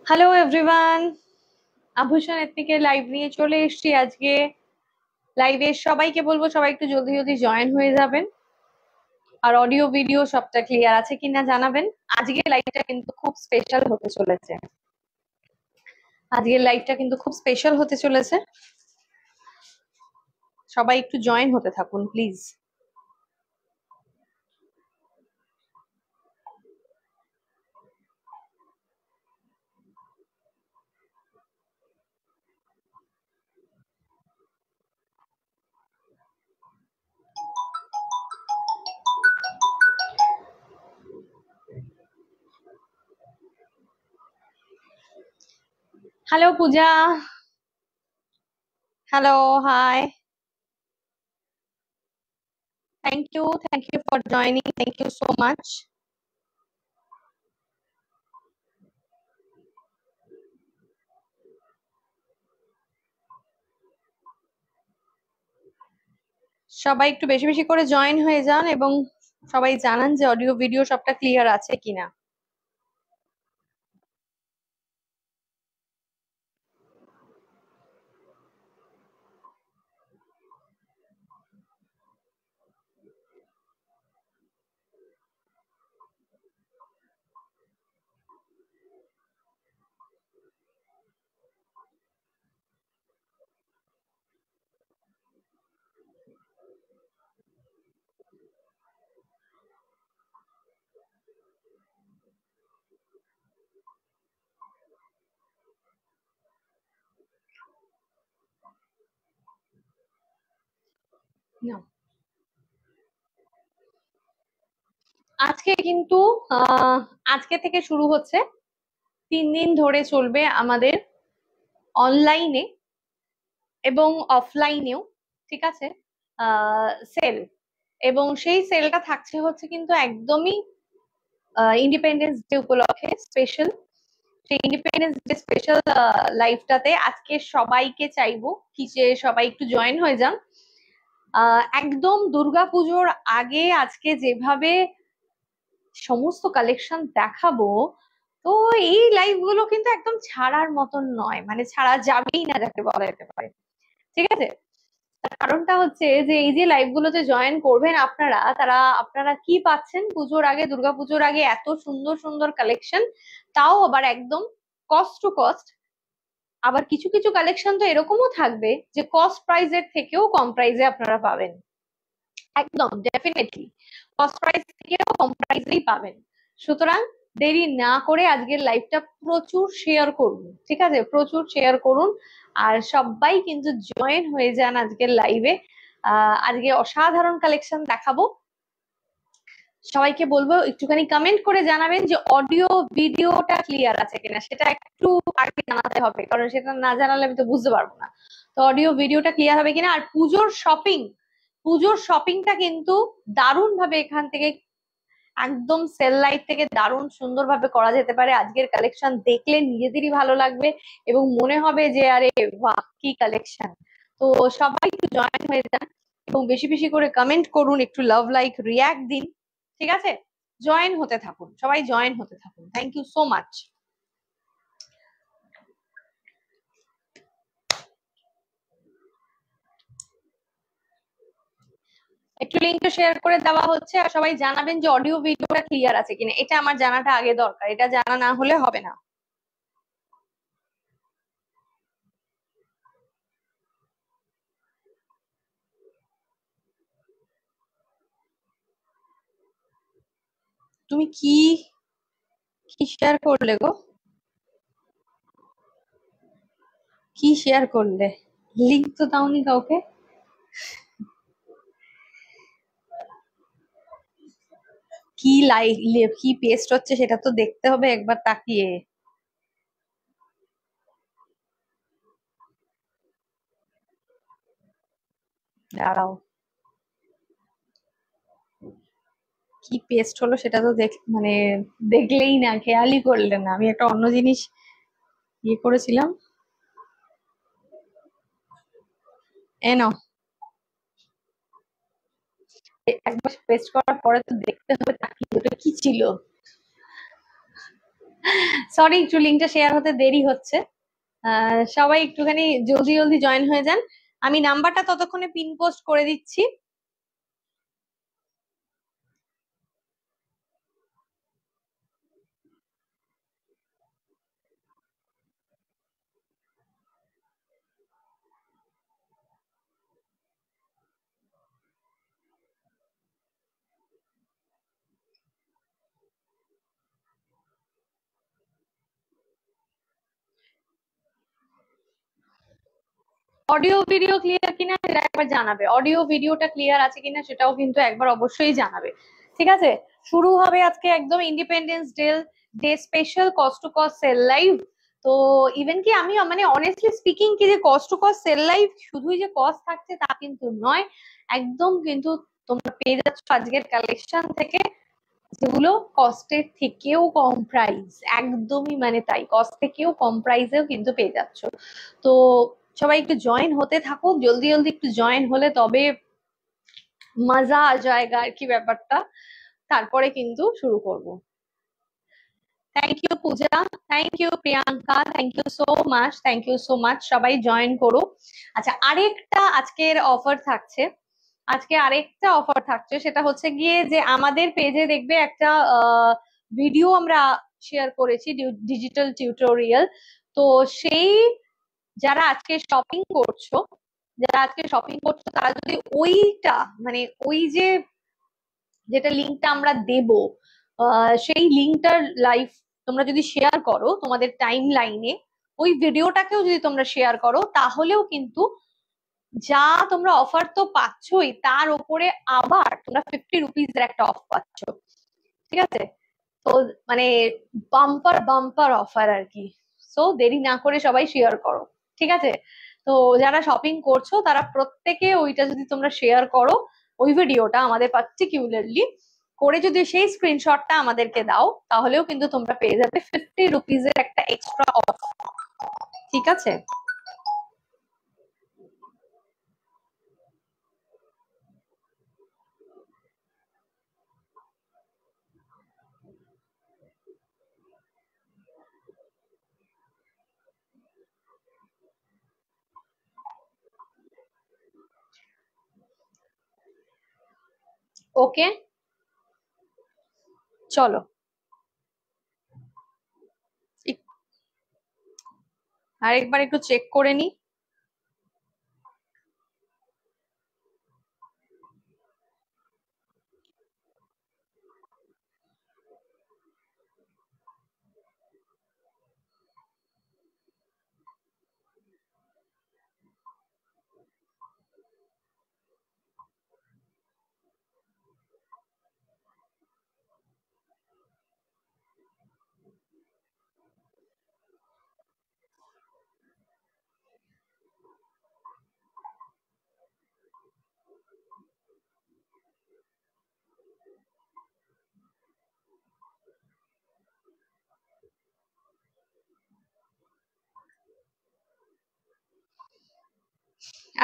Hello everyone, আভূষণ এথনিকের live নিয়ে চলে এসেছি আজকে। লাইভে সবাইকে বলবো সবাই একটু জলদি জলদি জয়েন হয়ে যাবেন, আর অডিও ভিডিও সবটা ক্লিয়ার আছে কিনা জানাবেন। আজকের লাইভটা কিন্তু খুব স্পেশাল হতে চলেছে। সবাই একটু জয়েন হতে থাকুন please. Hello Puja, hello, hi, thank you for joining, thank you so much. সবাই একটু বেশি বেশি করে জয়েন হয়ে যান এবং সবাই জানান যে অডিও ভিডিও সবটা ক্লিয়ার আছে কিনা। না, আজকে কিন্তু আজকে থেকে শুরু হচ্ছে, 3 দিন ধরে চলবে আমাদের অনলাইনে এবং অফলাইনেও, ঠিক আছে, সেল। এবং সেই সেলটা থাকছে হচ্ছে কিন্তু একদমই ইন্ডিপেন্ডেন্স ডে উপলক্ষে স্পেশাল। সেই ইন্ডিপেন্ডেন্স ডে স্পেশাল লাইফটাতে আজকে সবাইকে চাইবো কি যে সবাই একটু জয়েন হয়ে যান। একদম দুর্গাপুজোর আগে আজকে যেভাবে সমস্ত কালেকশন দেখাবো, তো এই লাইভ গুলো কিন্তু একদম ছাড়ার মতন নয়, মানে ছাড়া যাবেই না যাকে বলা যেতে পারে, ঠিক আছে। তার কারণটা হচ্ছে যে এই যে লাইভ গুলোতে জয়েন করবেন আপনারা, আপনারা কি পাচ্ছেন পুজোর আগে, দুর্গাপুজোর আগে এত সুন্দর সুন্দর কালেকশন, তাও আবার একদম কস্ট টু কস্ট। আবার কিছু কিছু কালেকশন তো এরকমও থাকবে যে কস্ট প্রাইজের থেকেও কম প্রাইজে আপনারা পাবেন। একদম ডেফিনেটলি কস্ট প্রাইস থেকেও কম প্রাইসেই পাবেন। সুতরাং দেরি না করে আজকের লাইভটা প্রচুর শেয়ার করুন, ঠিক আছে, প্রচুর শেয়ার করুন। আর সবাই কিন্তু জয়েন হয়ে যান আজকের লাইভে। আজকে অসাধারণ কালেকশন দেখাবো। সবাইকে বলবো একটুখানি কমেন্ট করে জানাবেন যে অডিও ভিডিওটা ক্লিয়ার আছে কিনা, সেটা একটু আগে জানাতে হবে, কারণ সেটা না জানালে আমি তো বুঝতে পারবো না। তো অডিও ভিডিওটা ক্লিয়ার হবে কিনা। আর পুজোর শপিংটা কিন্তু দারুণ ভাবে এখান থেকে, একদম সেল লাইট থেকে দারুণ সুন্দর ভাবে করা যেতে পারে। আজকের কালেকশন দেখলে নিজেদেরই ভালো লাগবে এবং মনে হবে যে আরে বাহ কি কালেকশন। তো সবাই একটু জয়েন হয়ে যান এবং বেশি বেশি করে কমেন্ট করুন, একটু লাভ লাইক রিয়াক্ট দিন, ঠিক আছে। জয়েন হতে থাকুন, সবাই জয়েন হতে থাকুন। Thank you so much. একটু লিঙ্কটা শেয়ার করে দেওয়া হচ্ছে, আর সবাই জানাবেন যে অডিও ভিডিওটা ক্লিয়ার আছে কিনা। এটা আমার জানাটা আগে দরকার, এটা জানা না হলে হবে না। তুমি কি কি শেয়ার করলে গো? কি শেয়ার করলে? লিংক তো দাওনি কাউকে। কি লাইক, কি পেস্ট হচ্ছে সেটা তো দেখতে হবে একবার তাকিয়ে। দাঁড়াও, কি পেস্ট হলো সেটা তো মানে দেখলেই না, খেয়ালই করলে না, আমি একটা অন্য জিনিস ইয়ে করেছিলাম। এ নাও, একবার পেস্ট করার পরে তো দেখতে হবে তাকিয়ে ওটা কি ছিল। সরি, একটু লিঙ্কটা শেয়ার হতে দেরি হচ্ছে। সবাই একটুখানি জলদি জলদি জয়েন হয়ে যান। আমি নাম্বারটা ততক্ষণে পিন পোস্ট করে দিচ্ছি। অডিও ভিডিও ক্লিয়ার কিনা সেটা একবার জানাবে, অডিও ভিডিওটা ক্লিয়ার আছে কিনা সেটাও কিন্তু একবার অবশ্যই জানাবে। ঠিক আছে, শুরু হবে আজকে একদম independence day day special cost to cost sale live. তো ইভেন কি আমি মানে অনেস্টলি স্পিকিং কি যে cost to cost sale live শুধুই যে কস্ট থাকছে তা কিন্তু নয়, একদম কিন্তু তোমরা পেয়ে যাচ্ছ আজকের কালেকশন থেকে যেগুলো কস্টের থেকেও কম প্রাইস, একদমই মানে তাই কস্ট থেকেও কম প্রাইসেও কিন্তু পেয়ে যাচ্ছ। তো সবাই একটু জয়েন হতে থাকো, জলদি জলদি একটু জয়েন হলে তবে মজা আ জায়গা আর কি ব্যাপারটা। তারপরে কিন্তু শুরু করব। Thank you Puja, thank you Priyanka, thank you so much, thank you so much, সবাই জয়েন করো। আচ্ছা, আরেকটা আজকের অফার থাকছে, আজকে আরেকটা অফার থাকছে, সেটা হচ্ছে গিয়ে যে আমাদের পেজে দেখবে একটা ভিডিও আমরা শেয়ার করেছি, ডিজিটাল টিউটোরিয়াল। তো সেই যারা আজকে শপিং করছো, যারা আজকে শপিং করছো তারা যদি ওইটা মানে ওই যে যেটা লিঙ্কটা আমরা দেব, সেই লিঙ্কটার লাইভ তোমরা যদি শেয়ার করো তোমাদের টাইম লাইনে, ওই ভিডিওটাকেও যদি তোমরা শেয়ার করো, তাহলেও কিন্তু যা তোমরা অফার তো পাচ্ছই, তার উপরে আবার তোমরা 50 রুপিস এর একটা অফ পাচ্ছ। ঠিক আছে, তো মানে বাম্পার বাম্পার অফার আর কি। সো দেরি না করে সবাই শেয়ার করো। ঠিক আছে, তো যারা শপিং করছো তারা প্রত্যেকে ওইটা যদি তোমরা শেয়ার করো, ওই ভিডিওটা আমাদের পার্টিকুলারলি করে যদি সেই স্ক্রিনশটটা আমাদেরকে দাও, তাহলেও কিন্তু তোমরা পেয়ে যাবে 50 রুপিস এর একটা এক্সট্রা অফ। ঠিক আছে, ওকে, চলো আরেকবার একটু চেক করে নি।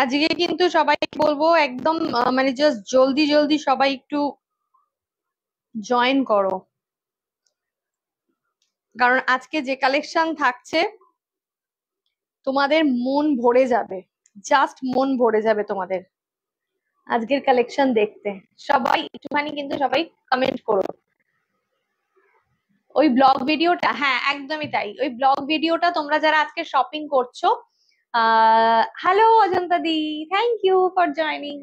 আজকে কিন্তু সবাই বলবো একদম মানে জাস্ট জলদি জলদি সবাই একটু জয়েন করো, কারণ আজকে যে কালেকশন থাকছে তোমাদের মন ভরে যাবে, জাস্ট মন ভরে যাবে তোমাদের আজকের কালেকশন দেখতে। সবাই একটুখানি কিন্তু সবাই কমেন্ট করো ওই ব্লগ ভিডিওটা, হ্যাঁ একদমই তাই, ওই ব্লগ ভিডিওটা তোমরা যারা আজকে শপিং করছো, হ্যালো অজন্তা দি, থ্যাংক ইউ ফর জয়নিং।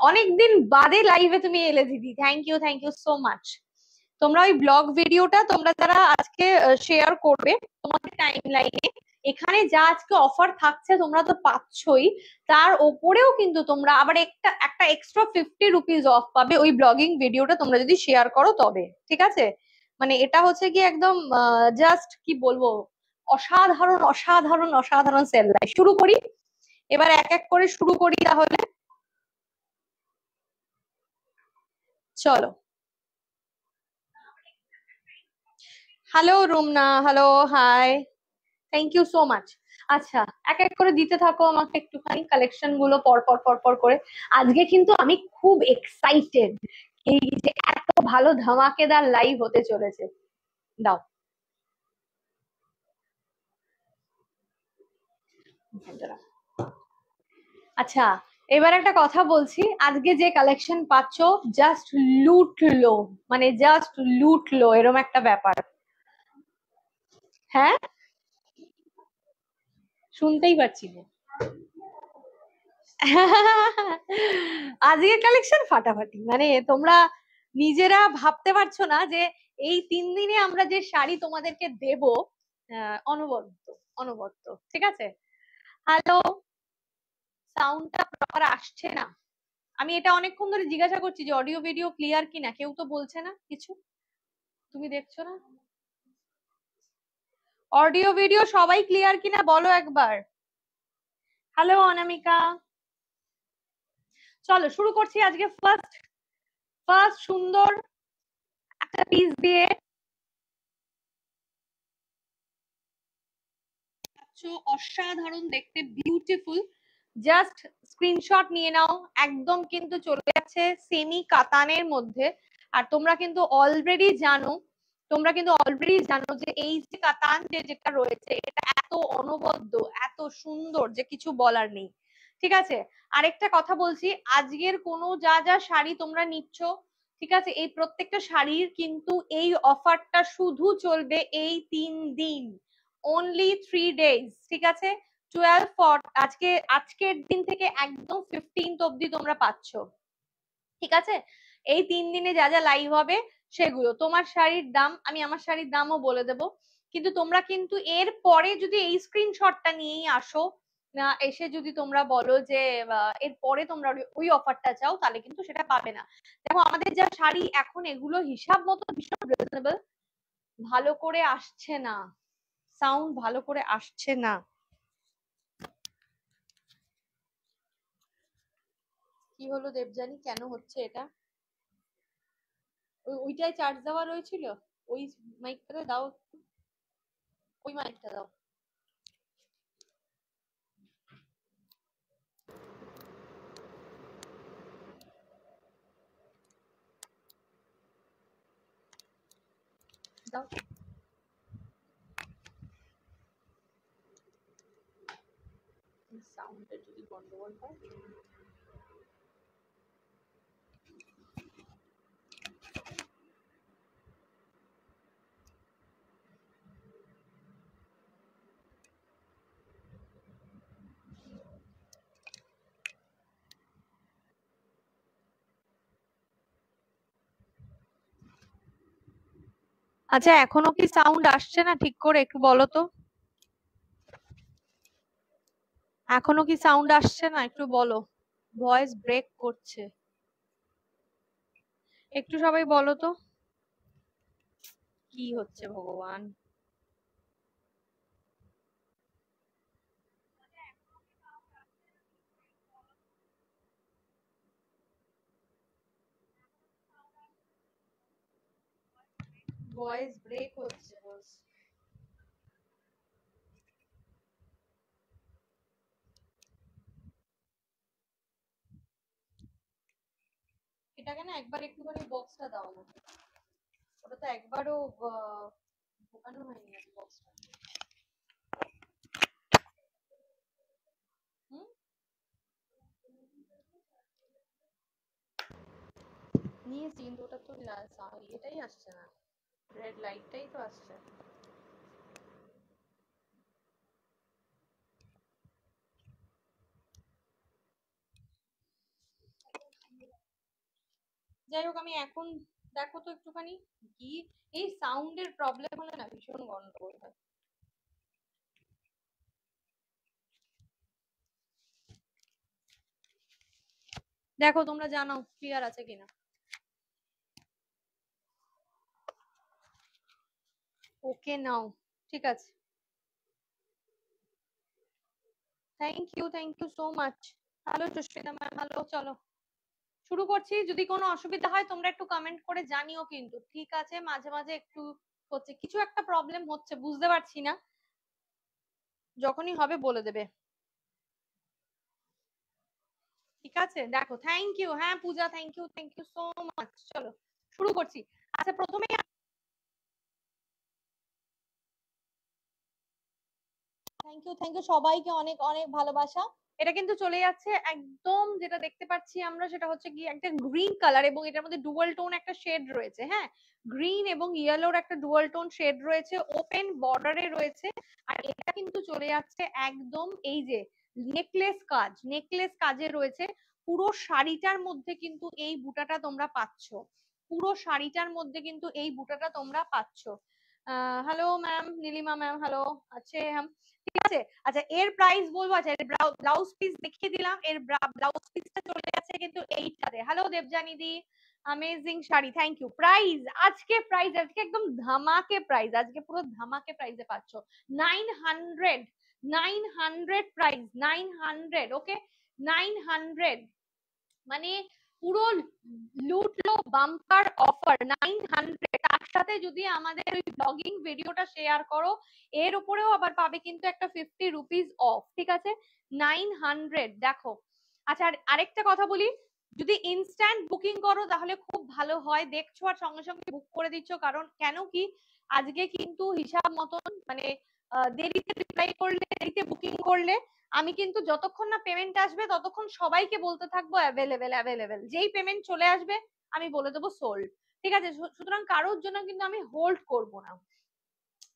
অনেকদিন বাদে লাইভে তুমি এলে দিদি, থ্যাংক ইউ সো মাচ। তোমরা ওই ব্লগ ভিডিওটা তোমরা যারা আজকে শেয়ার করবে তোমাদের টাইম লাইনে, এখানে যা আজকে অফার থাকছে তোমরা তো পাচ্ছই, তার ওপরেও কিন্তু তোমরা আবার একটা একটা এক্সট্রা 50 রুপিস অফ পাবে ওই ব্লগিং ভিডিওটা তোমরা যদি শেয়ার করো তবে। ঠিক আছে, মানে এটা হচ্ছে কি একদম জাস্ট কি বলবো, অসাধারণ অসাধারণ অসাধারণ সেল লাইভ। শুরু করি এবার, এক এক করে শুরু করি তাহলে, চলো। Hello Rumna, hello, hi, thank you so much. আচ্ছা, এক এক করে দিতে থাকো আমাকে একটুখানি কালেকশন গুলো পর পর পর পর করে। আজকে কিন্তু আমি খুব এক্সাইটেড, এই যে এত ভালো ধামাকেদার লাইভ হতে চলেছে। দাও, আচ্ছা, এবার একটা কথা বলছি, আজকে যে কালেকশন পাচ্ছ জাস্ট লুটলো, মানে জাস্ট লুটলো এরকম একটা ব্যাপার। হ্যাঁ, শুনতেই পাচ্ছি না। আজকের কালেকশন ফাটাফাটি, মানে তোমরা নিজেরা ভাবতে পারছো না যে এই 3 দিনে আমরা যে শাড়ি তোমাদেরকে দেব, অনবদ্য অনবদ্য। ঠিক আছে, হ্যালো, সাউন্ডটা প্রপার আসছে না। আমি এটা অনেকক্ষণ ধরে জিজ্ঞাসা করছি যে অডিও ভিডিও ক্লিয়ার কিনা, কেউ তো বলছে না কিছু। তুমি দেখছো না অডিও ভিডিও সবাই ক্লিয়ার কিনা, বলো একবার। হ্যালো অনামিকা, চলো শুরু করছি আজকে ফার্স্ট ফার্স্ট সুন্দর একটা পিস দিয়ে। অসাধারণ দেখতে, বিউটিফুল। জাস্ট স্ক্রিনশট নিয়ে নাও, একদম কিন্তু চলে যাচ্ছে সেমি কাতানের মধ্যে। আর তোমরা কিন্তু অলরেডি জানো, যে এই যে কাতান যেটা রয়েছে এটা এত অনবদ্য, এত সুন্দর যে কিছু বলার নেই। ঠিক আছে, আরেকটা কথা বলছি, আজকের কোনো যা যা শাড়ি তোমরা নিচ্ছ, ঠিক আছে, এই প্রত্যেকটা শাড়ির কিন্তু এই অফারটা শুধু চলবে এই 3 দিন, অনলি 3 ডেজ। ঠিক আছে, 12 আজকের দিন থেকে একদম 15th অব্দি তোমরা পাচ্ছ। ঠিক আছে, এই 3 দিনে যা যা লাইভ হবে সেগুলো। তোমার শাড়ির দাম আমি আমার শাড়ির দামও বলে দেব, কিন্তু তোমরা কিন্তু এর পরে যদি এই স্ক্রিনশটটা নিয়েই আসো, না এসে যদি তোমরা বলো যে এর পরে তোমরা ওই অফারটা চাও, তাহলে কিন্তু সেটা পাবে না। দেখো আমাদের যা শাড়ি এখন, এগুলো হিসাব মতো ভীষণ রিজনেবল। ভালো করে আসছে না সাউন্ড, ভালো করে আসছে না। কি হলো দেবজানি, কেন হচ্ছে এটা? ওইটাই চার্জ দেওয়া রয়েছিল, ওই মাইকটা দাও, ওই মাইকটা দাও। দাও, সাউন্ডটা যদি গন্ডগোল হয়। আচ্ছা, এখনো কি সাউন্ড আসছে না ঠিক করে, একটু বলো তো। এখনো কি সাউন্ড আসছে না, একটু বলো। ভয়েস ব্রেক করছে, একটু সবাই বলো তো কি হচ্ছে ভগবান। ভয়েস ব্রেক হচ্ছে বলছে। এটাকে না একবার একটুখানি বক্সটা দাও না, ওটা তো একবারও ঢোকানো হয়নি বক্সটা। হুম, নিয়েছি কিন্তু ওটা তো এটাই আসছে না, রেড লাইটটাই তো আসছে। যাই হোক, আমি এখন দেখো তো একটুখানি কি, এই সাউন্ডের প্রবলেম হলে না ভীষণ গন্ডগোল হয়। দেখো তোমরা জানো ক্লিয়ার আছে কিনা। ওকে নাও, ঠিক আছে, thank you so much. Hello Susmita ma'am, hello. চলো শুরু করছি, যদি কোনো অসুবিধা হয় তোমরা একটু কমেন্ট করে জানিও কিন্তু। ঠিক আছে, মাঝে মাঝে একটু হচ্ছে, কিছু একটা প্রবলেম হচ্ছে, বুঝতে পারছি না, যখনই হবে বলে দেবে। ঠিক আছে, দেখো থ্যাংক ইউ, হ্যাঁ পূজা থ্যাংক ইউ সো মাচ। চলো শুরু করছি। আচ্ছা, প্রথমে থ্যাংক ইউ সবাইকে, অনেক অনেক ভালোবাসা। এটা কিন্তু চলে যাচ্ছে একদম, যেটা দেখতে পাচ্ছি আমরা সেটা হচ্ছে কি একটা গ্রিন কালার, এবং এটার মধ্যে ডুয়াল টোন একটা শেড রয়েছে। হ্যাঁ, গ্রিন এবং ইয়েলোর একটা ডুয়াল টোন শেড রয়েছে, ওপেন বর্ডারে রয়েছে। আর এটা কিন্তু চলে যাচ্ছে একদম এই যে নেকলেস কাজে রয়েছে। পুরো শাড়িটার মধ্যে কিন্তু এই বুটাটা তোমরা পাচ্ছ, পুরো শাড়িটার মধ্যে কিন্তু এই বুটাটা তোমরা পাচ্ছ। Hello ma'am, Nilima ma'am, hello আছে হাম, ঠিক আছে। আচ্ছা, এর প্রাইস বলবো। আচ্ছা, এর ব্লাউজ পিস দেখিয়ে দিলাম, এর ব্লাউজ পিসটা চলে যাচ্ছে কিন্তু এইটাতে। হ্যালো দেবজানি দি, amazing sari, thank you. Price আজকে, প্রাইস আজকে একদম ধামাকে প্রাইস, আজকে পুরো ধামাকে প্রাইসে পাচ্ছ। 900, 900 প্রাইস, 900, ওকে 900, মানে পুরো লুটলো বাম্পার অফার 900। তার সাথে যদি আমাদের ওই ব্লগিং ভিডিওটা শেয়ার করো, এর উপরেও আবার পাবে কিন্তু একটা 50 রুপিস অফ, ঠিক আছে। 900, দেখো। আচ্ছা, আরেকটা কথা বলি, যদি ইনস্ট্যান্ট বুকিং করো তাহলে খুব ভালো হয়, দেখছো আর সঙ্গে সঙ্গে বুক করে দিচ্ছ। কারণ কেন কি, আজকে কিন্তু হিসাব মতন মানে দেরিতে রিপ্লাই করলে, দেরিতে বুকিং করলে আমি কিন্তু যতক্ষণ না পেমেন্ট আসবে ততক্ষণ সবাইকে বলতে থাকবো অ্যাভেলেবেল অ্যাভেলেবেল। যেই পেমেন্ট চলে আসবে আমি বলে দেবো সোল্ড, ঠিক আছে। সুতরাং কারোর জন্য কিন্তু আমি হোল্ড করব না।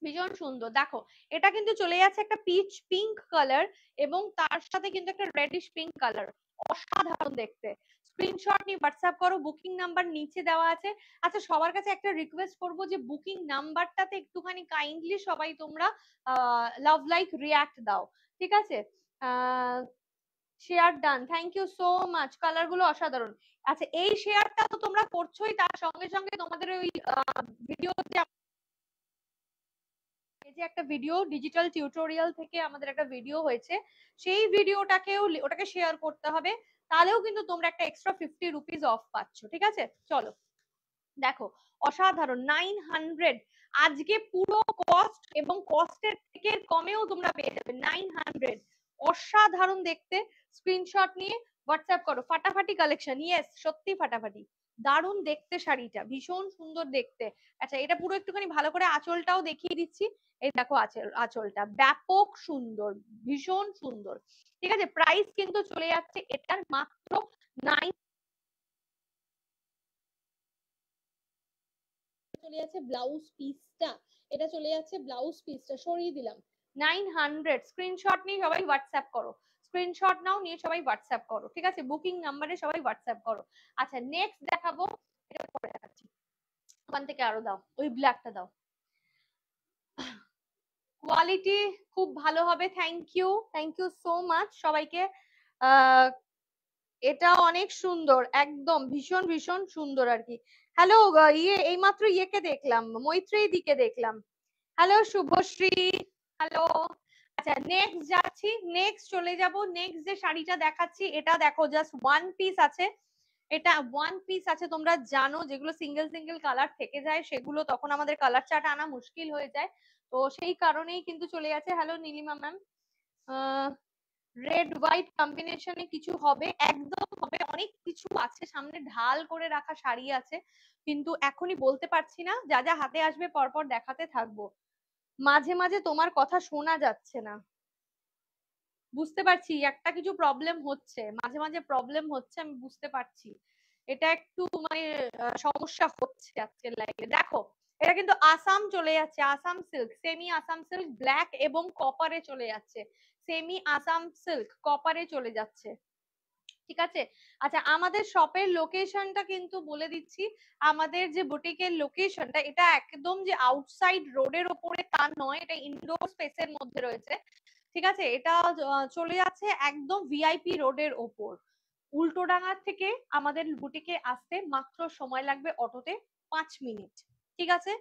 ভীষণ সুন্দর, দেখো এটা কিন্তু চলে যাচ্ছে একটা পিচ পিঙ্ক কালার, এবং তার সাথে কিন্তু একটা রেডিশ পিঙ্ক কালার, অসাধারণ দেখতে। স্ক্রিনশট নিয়ে হোয়াটসঅ্যাপ করো, বুকিং নাম্বার নিচে দেওয়া আছে। আচ্ছা, সবার কাছে একটা রিকোয়েস্ট করবো যে বুকিং নাম্বারটাতে একটুখানি কাইন্ডলি সবাই তোমরা লাভ লাইক রিয়াক্ট দাও, ঠিক আছে। Share done, thank you so much, colour গুলো অসাধারণ। আচ্ছা, এই শেয়ারটা তো তোমরা করছোই, তার সঙ্গে সঙ্গে তোমাদের ওই ভিডিও যে একটা ভিডিও ডিজিটাল টিউটোরিয়াল থেকে আমাদের একটা ভিডিও হয়েছে, সেই ভিডিওটাকেও ওটাকে শেয়ার করতে হবে, তাহলেও কিন্তু তোমরা একটা এক্সট্রা 50 রুপিস অফ পাচ্ছ, ঠিক আছে। চলো দেখো, অসাধারণ 900, আজকে পুরো কস্ট এবং কস্টের থেকে কমেও তোমরা পেয়ে যাবে 900, অসাধারণ দেখতে। স্ক্রিনশট নিয়ে হোয়াটসঅ্যাপ করো। ফাটাফাটি কালেকশন, ইয়েস সত্যি ফাটাফাটি, দারুণ দেখতে শাড়িটা, ভীষণ সুন্দর দেখতে। আচ্ছা, এটা পুরো একটুখানি ভালো করে আঁচলটাও দেখিয়ে দিচ্ছি। এই দেখো আঁচলটা ব্যাপক সুন্দর, ভীষণ সুন্দর, ঠিক আছে। প্রাইস কিন্তু চলে যাচ্ছে এটার মাত্র 9। চলে যাচ্ছে ব্লাউজ পিসটা, এটা চলে যাচ্ছে ব্লাউজ পিসটা, সরিয়ে দিলাম 900। স্ক্রিনশট নিয়ে সবাই হোয়াটসঅ্যাপ করো, স্ক্রিনশট নাও, নিয়ে সবাই হোয়াটসঅ্যাপ করো, ঠিক আছে। বুকিং নাম্বারে সবাই হোয়াটসঅ্যাপ করো। আচ্ছা, নেক্সট দেখাবো, এটা পরে দেখাচ্ছি। ওখান থেকে আরো দাও, ওই ব্ল্যাকটা দাও। কোয়ালিটি খুব ভালো হবে, থ্যাংক ইউ সো মাচ সবাইকে। এটা অনেক সুন্দর, একদম ভীষণ ভীষণ সুন্দর আর কি। হ্যালো, এইমাত্র ইয়েকে দেখলাম, মৈত্রেয়ী দিকে দেখলাম। Hello Subhashree, hello. আচ্ছা, নেক্সট যাচ্ছি, নেক্সট চলে যাব। নেক্সট যে শাড়িটা দেখাচ্ছি, এটা দেখো জাস্ট ওয়ান পিস আছে, এটা ওয়ান পিস আছে। তোমরা জানো যেগুলো সিঙ্গেল সিঙ্গেল কালার থেকে যায় সেগুলো তখন আমাদের কালার চার্ট আনা মুশকিল হয়ে যায়, তো সেই কারণেই কিন্তু চলে গেছে। Hello Nilima ma'am, red white কম্বিনেশনে কিছু হবে, একদম হবে, অনেক কিছু আছে সামনে, ঢাল করে রাখা শাড়ি আছে, কিন্তু এখনই বলতে পারছি না, যা যা হাতে আসবে পরপর দেখাতে থাকবো। মাঝে মাঝে তোমার কথা শোনা যাচ্ছে না, বুঝতে পারছি একটা কিছু প্রবলেম হচ্ছে, মাঝে মাঝে প্রবলেম হচ্ছে, আমি বুঝতে পারছি, এটা একটু মানে সমস্যা হচ্ছে আজকের লাইভে। দেখো, এটা কিন্তু আসাম চলে যাচ্ছে, Assam silk, semi Assam silk, black এবং কপারে চলে যাচ্ছে, সেমি আসাম সিল্ক কপারে চলে যাচ্ছে, ঠিক আছে। আচ্ছা, আমাদের শপের লোকেশনটা কিন্তু বলে দিচ্ছি, আমাদের যে বুটিকের লোকেশনটা, এটা একদম যে আউটসাইড রোডের ওপরে তা নয়, এটা ইনডোর স্পেসের মধ্যে রয়েছে, ঠিক আছে। এটা চলে যাচ্ছে একদম ভিআইপি রোডের ওপর। উল্টোডাঙ্গা থেকে আমাদের বুটিকে আসতে মাত্র সময় লাগবে অটোতে 5 মিনিট, ঠিক আছে।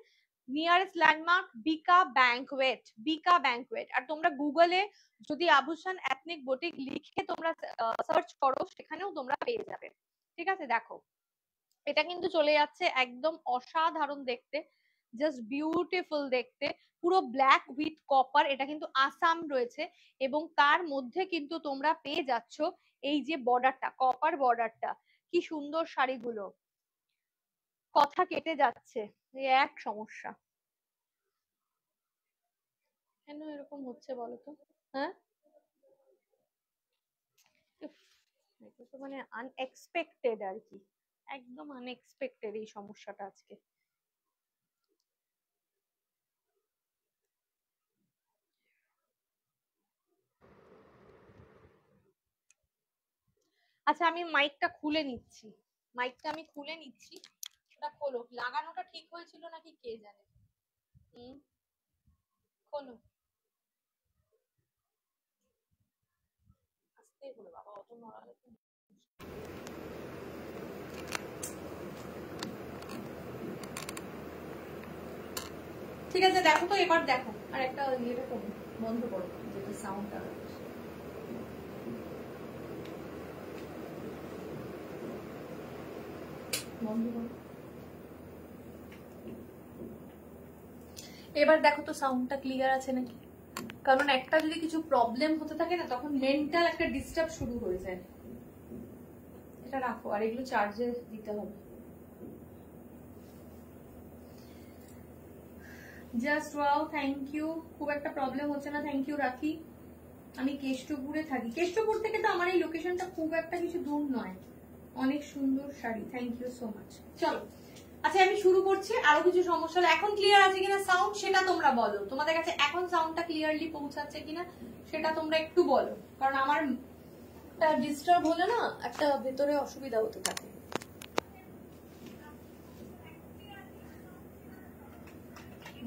নিয়ারেস্ট ল্যান্ডমার্ক বিকা ব্যাংকোয়েট, বিকা ব্যাংকোয়েট। আর তোমরা গুগলে যদি আভূষণ এথনিক বুটিক লিখে তোমরা সার্চ করো, সেখানেও তোমরা পেয়ে যাবে, ঠিক আছে। দেখো, এটা কিন্তু চলে যাচ্ছে একদম অসাধারণ দেখতে, জাস্ট বিউটিফুল দেখতে, পুরো ব্ল্যাক উইথ কপার, এটা কিন্তু আসাম রয়েছে, এবং তার মধ্যে কিন্তু তোমরা পেয়ে যাচ্ছ এই যে বর্ডারটা, কপার বর্ডারটা, কি সুন্দর শাড়িগুলো। কথা কেটে যাচ্ছে, এক সমস্যা, কেন এরকম হচ্ছে বলো তো। হ্যাঁ, এটা তো মানে আনএক্সপেক্টেড আর কি, একদম আনএক্সপেক্টেড এই সমস্যাটা আজকে। আচ্ছা আমি মাইকটা খুলে নিচ্ছি, মাইকটা আমি খুলে নিচ্ছি, ওটা খোলো। লাগানোটা ঠিক হয়েছিল নাকি কে জানে। হুম, খোলো। আস্তে খোলো বাবা, অত নড়ালে তো। ঠিক আছে দেখো তো এবার, দেখো আর একটা ইয়েটা করো, বন্ধ করো যেটা সাউন্ডটা বন্ধ করো। এবার দেখো তো সাউন্ডটা ক্লিয়ার আছে নাকি, কারণ একটা যদি কিছু প্রবলেম হতে থাকে না তখন মেন্টাল একটা ডিস্টার্ব শুরু হয়ে যায়। এটা রাখো, আর এগুলো চার্জে দিতে হবে। Just wow, thank you. খুব একটা প্রবলেম হচ্ছে না, থ্যাংক ইউ রাখি। আমি কেষ্টপুরে থাকি, কেষ্টপুর থেকে তো আমার এই লোকেশনটা খুব একটা কিছু দূর নয়। অনেক সুন্দর sari, thank you so much. চলো আচ্ছা আমি শুরু করছি। আরো কিছু সমস্যা হলো, এখন ক্লিয়ার আছে কিনা সাউন্ড সেটা তোমরা বলো, তোমাদের কাছে এখন সাউন্ডটা ক্লিয়ারলি পৌঁছাচ্ছে কিনা সেটা তোমরা একটু বলো, কারণ আমার ডিস্টার্ব হলে না একটা ভেতরে অসুবিধা হতে থাকে।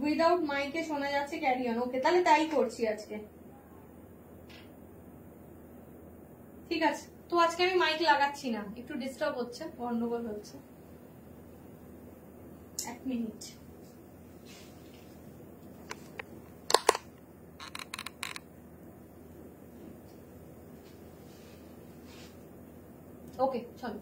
উইদাউট মাইকে শোনা যাচ্ছে, ক্যারি অন। ওকে তাহলে তাই করছি আজকে, ঠিক আছে। তো আজকে আমি মাইক লাগাচ্ছি না, একটু ডিস্টার্ব হচ্ছে, গন্ডগোল হচ্ছে। এক মিনিট। ওকে চলো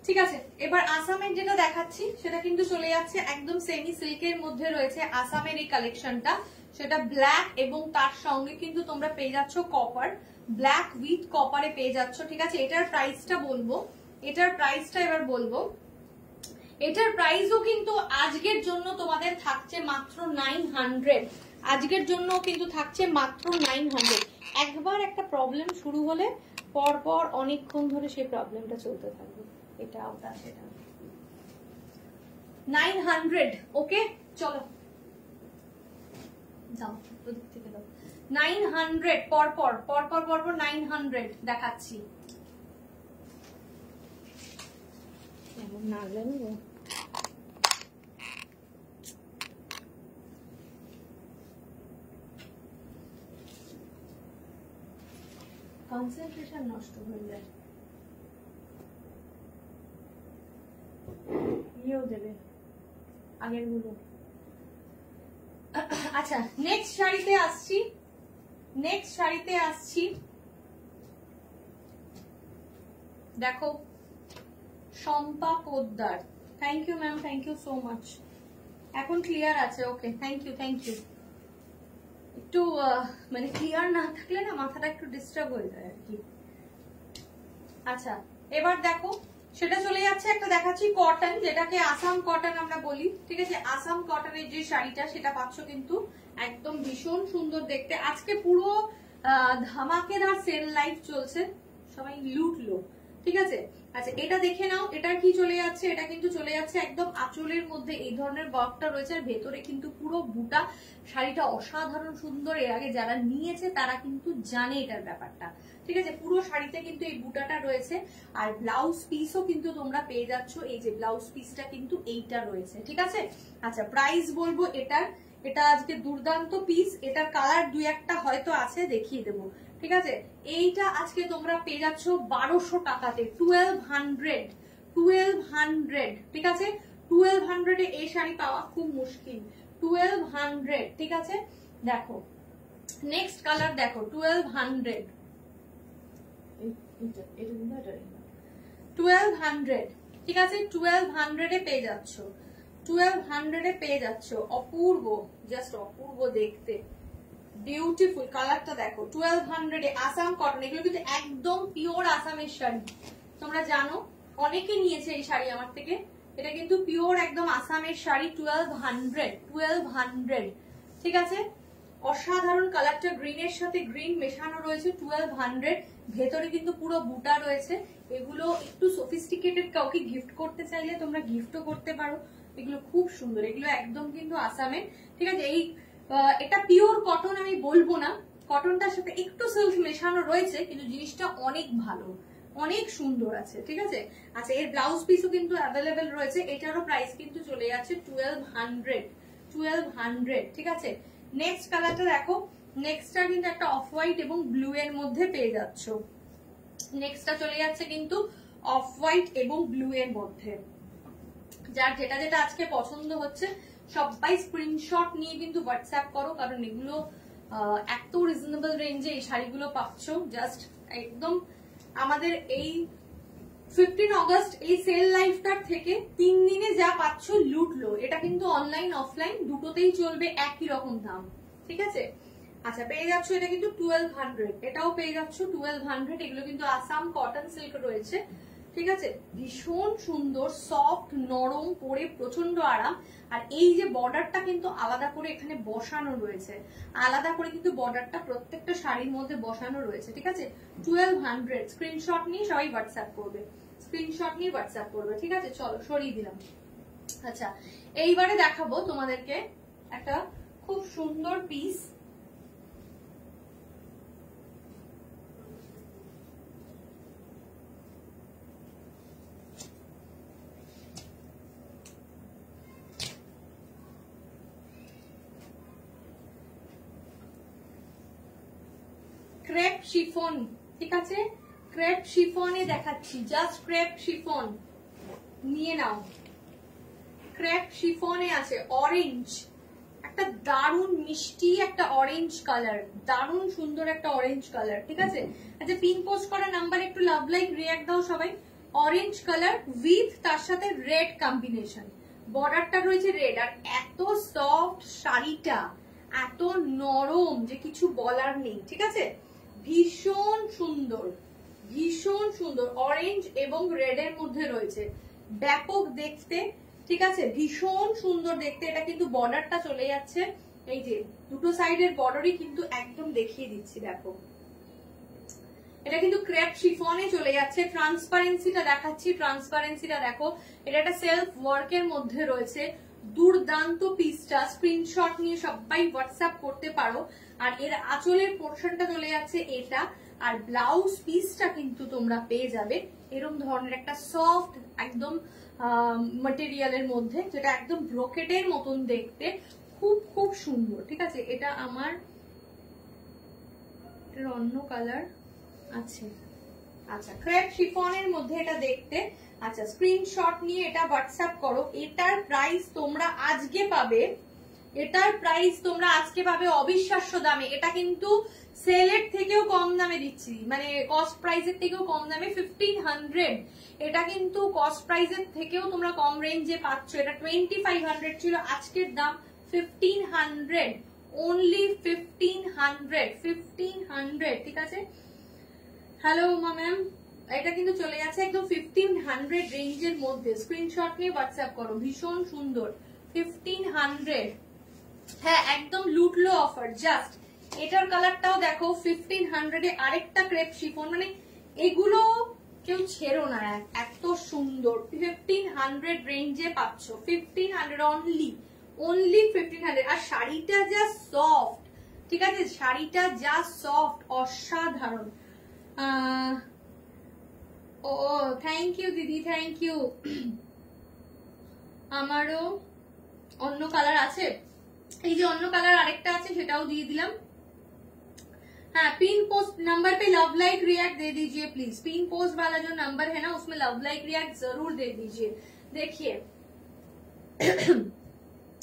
ঠিক আছে। এবার আসামের যেটা দেখাচ্ছি সেটা কিন্তু চলে যাচ্ছে একদম সেমি সিল্কের মধ্যে রয়েছে আসামের এই কালেকশনটা, সেটা ব্ল্যাক এবং তার সঙ্গে কিন্তু তোমরা পেয়ে যাচ্ছ কপার, ব্ল্যাক উইথ কপারে পেয়ে যাচ্ছ, ঠিক আছে। এটার প্রাইসটা বলবো, এটার প্রাইসটা এবার বলবো। এটার প্রাইসও কিন্তু আজকের জন্য তোমাদের থাকছে মাত্র 900, আজকের জন্য কিন্তু থাকছে মাত্র 900। একবার একটা প্রবলেম শুরু হলে পরপর অনেকক্ষণ ধরে সেই প্রবলেমটা চলতে থাকবে, এটা ওটা সেটা। 900, ওকে চলো যাও ওদিক থেকে দাও। 900 পরপর পরপর পরপর 900 দেখাচ্ছি। এমন না জানো কনসেন্ট্রেশন নষ্ট হয়ে যায়। ইয়েও দেবে আগের গুলো। আচ্ছা নেক্সট শাড়িতে আসছি, নেক্সট শাড়িতে আসছি। দেখো Shampa Poddar, thank you ma'am, thank you so much. এখন ক্লিয়ার আছে, okay thank you thank you. একটু মানে ক্লিয়ার না থাকলে না মাথাটা একটু ডিস্টার্ব হয়ে যায় আর কি। আচ্ছা এবার দেখো সেটা চলে যাচ্ছে, একটা দেখাচ্ছি কটন, যেটাকে আসাম কটন আমরা বলি, ঠিক আছে। আসাম কটনের যে শাড়িটা সেটা পাচ্ছ কিন্তু একদম ভীষণ সুন্দর দেখতে। আজকে পুরো ধামাকেদার সেল লাইফ চলছে, সবাই লুটলো, ঠিক আছে। আচ্ছা এটা দেখে নাও, এটা কি চলে যাচ্ছে, এটা কিন্তু চলে যাচ্ছে একদম আঁচলের মধ্যে এই ধরনের ওয়ার্কটা রয়েছে, আর ভেতরে কিন্তু পুরো বুটা। শাড়িটা অসাধারণ সুন্দর, এর আগে যারা নিয়েছে তারা কিন্তু জানে এটার ব্যাপারটা, ঠিক আছে। পুরো শাড়িতে কিন্তু এই বুটাটা রয়েছে, আর ব্লাউজ পিসও কিন্তু তোমরা পেয়ে যাচ্ছ, এই যে ব্লাউজ পিসটা কিন্তু এইটা রয়েছে, ঠিক আছে। আচ্ছা প্রাইস বলবো এটার, এটা আজকে দুর্দান্ত পিস, এটার কালার দুই একটা হয়তো আছে, দেখিয়ে দেবো, ঠিক আছে। এইটা আজকে তোমরা পেয়ে যাচ্ছ 1200 টাকাতে, 1200, 1200, ঠিক আছে। 1200 এ এই শাড়ি পাওয়া খুব মুশকিল, 1200, ঠিক আছে। দেখো নেক্সট কালার দেখো, 1200, 1200, ঠিক আছে। 1200 এ পেয়ে যাচ্ছ, 1200 এ পেয়ে যাচ্ছ, অপূর্ব, জাস্ট অপূর্ব দেখতে, বিউটিফুল কালারটা দেখো। 1200 এ আসাম কটন, এগুলো কিন্তু একদম পিওর আসামের শাড়ি, তোমরা জানো অনেকে নিয়েছে এই শাড়ি আমার থেকে, এটা কিন্তু পিওর একদম আসামের শাড়ি। 1200, 1200, ঠিক আছে। অসাধারণ কালারটা, গ্রিনের সাথে গ্রিন মেশানো রয়েছে, 1200। ভেতরে কিন্তু পুরো বুটা রয়েছে। এগুলো একটু সফিস্টিকেটেড, কাউকে গিফট করতে চাইলে তোমরা গিফটও করতে পারো। এগুলো খুব সুন্দর, এগুলো একদম কিন্তু আসামের, ঠিক আছে। এটা পিওর কটন আমি বলবো না, কটনটার সাথে একটু সিল্ক মেশানো রয়েছে, কিন্তু জিনিসটা অনেক ভালো, অনেক সুন্দর আছে, ঠিক আছে। আচ্ছা, এর ব্লাউজ পিসও কিন্তু অ্যাভেলেবেল রয়েছে। এটারও প্রাইস কিন্তু চলে যাচ্ছে 1200, ঠিক আছে। নেক্সট কালারটা দেখো, নেক্সটটা কিন্তু একটা অফ হোয়াইট এবং ব্লু এর মধ্যে পেয়ে যাচ্ছ। নেক্সটটা চলে যাচ্ছে কিন্তু অফ হোয়াইট এবং ব্লু এর মধ্যে। যার যেটা যেটা আজকে পছন্দ হচ্ছে সবাই স্ক্রিনশট নিয়ে কিন্তু হোয়াটসঅ্যাপ করো, কারণ এগুলো এত রিজনেবল রেঞ্জে এই শাড়িগুলো পাচ্ছ। জাস্ট একদম আমাদের এই 15 অগস্ট এই সেল লাইফটার থেকে 3 দিনে যা পাচ্ছ লুটলো। এটা কিন্তু অনলাইন অফলাইন দুটোতেই চলবে, একই রকম দাম, ঠিক আছে। আচ্ছা, পেয়ে যাচ্ছ এটা কিন্তু 1200, এটাও পেয়ে যাচ্ছ 1200। এগুলো কিন্তু আসাম কটন সিল্ক রয়েছে, ঠিক আছে। ভীষণ সুন্দর, সফট, নরম, পরে প্রচন্ড আরাম। আর এই যে বর্ডারটা কিন্তু আলাদা করে এখানে বসানো রয়েছে, আলাদা করে কিন্তু বর্ডারটা প্রত্যেকটা শাড়ির মধ্যে বসানো রয়েছে, ঠিক আছে। 1200। স্ক্রিনশট নিয়ে সবাই হোয়াটসঅ্যাপ করবে, স্ক্রিনশট নিয়ে হোয়াটসঅ্যাপ করবে, ঠিক আছে। চলো, সরিয়ে দিলাম। আচ্ছা, এইবারে দেখাবো তোমাদেরকে একটা খুব সুন্দর পিস। ক্রেপ শিফন, ঠিক আছে। ক্রেপ শিফনে দেখাচ্ছি, জাস্ট ক্রেপ শিফন নিয়ে নাও। ক্রেপ শিফনে আছে অরেঞ্জ, একটা দারুণ মিষ্টি একটা অরেঞ্জ কালার, দারুণ সুন্দর একটা অরেঞ্জ কালার, ঠিক আছে। আচ্ছা, পিন পোস্ট করা নাম্বার একটু লাভ লাইক রিয়াক্ট দাও সবাই। অরেঞ্জ কালার উইথ তার সাথে রেড কম্বিনেশন, বর্ডারটা রয়েছে রেড। আর এত সফট শাড়িটা, এত নরম যে কিছু বলার নেই, ঠিক আছে। ভীষণ সুন্দর, ভীষণ সুন্দর, অরেঞ্জ এবং রেড এর মধ্যে রয়েছে, ব্যাপক দেখতে, ঠিক আছে। ভীষণ সুন্দর দেখতে। এটা কিন্তু বর্ডারটা চলে যাচ্ছে, এই যে দুটো সাইডের বর্ডারই কিন্তু একদম দেখিয়ে দিচ্ছি, দেখো। এটা কিন্তু ক্রেপ শিফনে চলে যাচ্ছে। ট্রান্সপারেন্সিটা দেখাচ্ছি, ট্রান্সপারেন্সিটা দেখো। এটা একটা সেলফ ওয়ার্কের মধ্যে রয়েছে, দুর্দান্ত পিসটা। স্ক্রিনশট নিয়ে সবাই হোয়াটসঅ্যাপ করতে পারো। আর এর আঁচলের পোর্শনটা চলে যাচ্ছে এটা, আর ব্লাউজ পিসটা কিন্তু তোমরা পেয়ে যাবে এরকম ধরনের একটা সফট একদম ম্যাটেরিয়ালের মধ্যে, যেটা একদম ব্রোকেটের মতন দেখতে, খুব খুব সুন্দর, ঠিক আছে। এটা আমার অন্য কালার আছে। আচ্ছা, ক্রেপ শিফনের মধ্যে এটা দেখতে। আচ্ছা, স্ক্রিনশট নিয়ে এটা হোয়াটসঅ্যাপ করো। এটার প্রাইস তোমরা আজকে পাবে, এটার প্রাইস তোমরা আজকে পাবে অবিশ্বাস্য দামে। এটা কিন্তু সেলের থেকেও কম দামে দিচ্ছি, মানে কস্ট প্রাইসের থেকেও কম দামে, 1500। এটা কিন্তু কস্ট প্রাইসের থেকেও তোমরা কম রেঞ্জে পাচ্ছ। এটা 2500 ছিল, আজকের দাম 1500, অনলি 1500, ঠিক আছে। হ্যালো উমা ম্যাম, এটা কিন্তু চলে যাচ্ছে একদম 1500 রেঞ্জের মধ্যে। স্ক্রিনশট নিয়ে হোয়াটসঅ্যাপ করো। ভীষণ সুন্দর, 1500। হ্যাঁ, একদম লুটলো অফার। জাস্ট এটার কালারটাও দেখো, 1500 এ আরেকটা ক্রেপ শিফন, মানে এগুলো কেউ ছেড়ো না, এত সুন্দর। 1500 রেঞ্জে পাচ্ছ, 1500 অনলি, অনলি 1500। আর শাড়িটা যা সফট, ঠিক আছে, শাড়িটা যা সফট, অসাধারণ। ও থ্যাংক ইউ দিদি, থ্যাংক ইউ। আমারও অন্য কালার আছে, এই যে অন্য কালার আরেকটা আছে, সেটাও দিয়ে দিলাম। हाँ, पिन पोस्ट नंबर पे लव लाइक रिएक्ट दे दीजिए प्लीज। पिन पोस्ट वाला जो नंबर है ना, उसमें लव लाइक रिएक्ट जरूर दे दीजिए। देखिए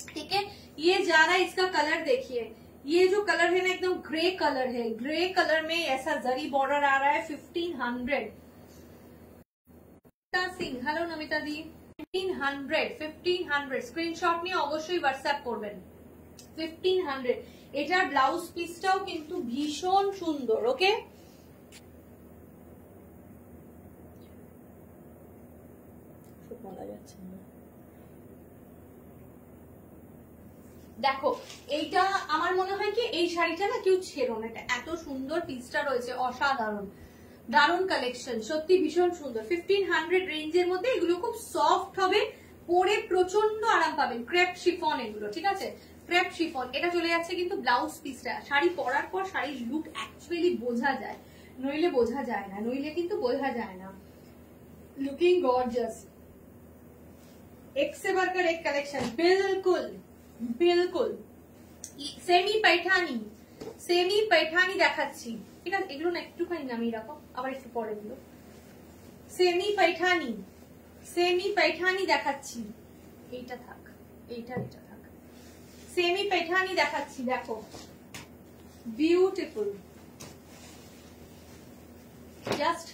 ठीक है, ये जा रहा है, इसका कलर देखिए, ये जो कलर है ना एकदम ग्रे कलर है, ग्रे कलर में ऐसा जरी बॉर्डर आ रहा है। 1500। सिंह, हेलो नमिता दी। 1500 স্ক্রিনশট নিয়ে অবশ্যই হোয়াটসঅ্যাপ করবেন। 1500। এটার ব্লাউজ পিসটাও কিন্তু ভীষণ সুন্দর। ওকে, বলা যাচ্ছে না। দেখো এইটা আমার মনে হয় কি এই শাড়িটা না কেউ ছেড়ো না, এটা এত সুন্দর পিসটা রয়েছে, অসাধারণ দারুণ কালেকশন, সত্যি ভীষণ সুন্দর। 1500 রেঞ্জের মধ্যে এগুলো খুব সফট হবে, পরে প্রচন্ড আরাম পাবেন। ক্রেপ শিফন এগুলো, ঠিক আছে, ক্রেপ শিফন। এটা চলে যাচ্ছে কিন্তু ব্লাউজ পিসটা। শাড়ি পরার পর শাড়ির লুক অ্যাকচুয়ালি বোঝা যায়, নইলে বোঝা যায় না, নইলে কিন্তু বোঝা যায় না। लुकिंग गॉर्जियस, एक से बढ़कर एक कलेक्शन, बिल्कुल बिल्कुल। সেমি पैठानी, সেমি पैठानी দেখাচ্ছি, ঠিক আছে, এগুলো না একটুখানি নামিয়ে রাখো, আবার একটু পরে দিলো। সেমি पैठानी, সেমি पैठानी দেখাচ্ছি, এইটা থাক, এইটা থাক। সেমি पैठानी দেখাচ্ছি, দেখো বিউটিফুল, জাস্ট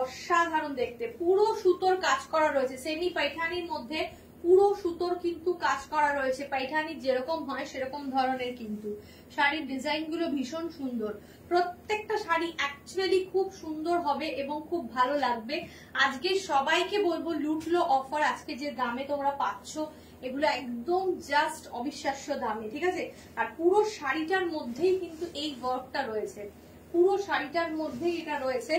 অসাধারণ দেখতে। পুরো সুতোর কাজ করা রয়েছে সেমি পাইঠানির মধ্যে, পুরো সুতোর কিন্তু কাজ করা রয়েছে। পাইঠানির যেরকম হয় সেরকম ধরনের কিন্তু শাড়ির ডিজাইন গুলো ভীষণ সুন্দর। প্রত্যেকটা শাড়ি অ্যাকচুয়ালি খুব সুন্দর হবে এবং খুব ভালো লাগবে। আজকে সবাইকে বলবো লুটলো অফার, আজকে যে দামে তোমরা পাচ্ছ এগুলো একদম জাস্ট অবিশ্বাস্য দামে, ঠিক আছে। আর পুরো শাড়িটার মধ্যেই কিন্তু এই ওয়ার্কটা রয়েছে, পুরো শাড়িটার মধ্যেই এটা রয়েছে,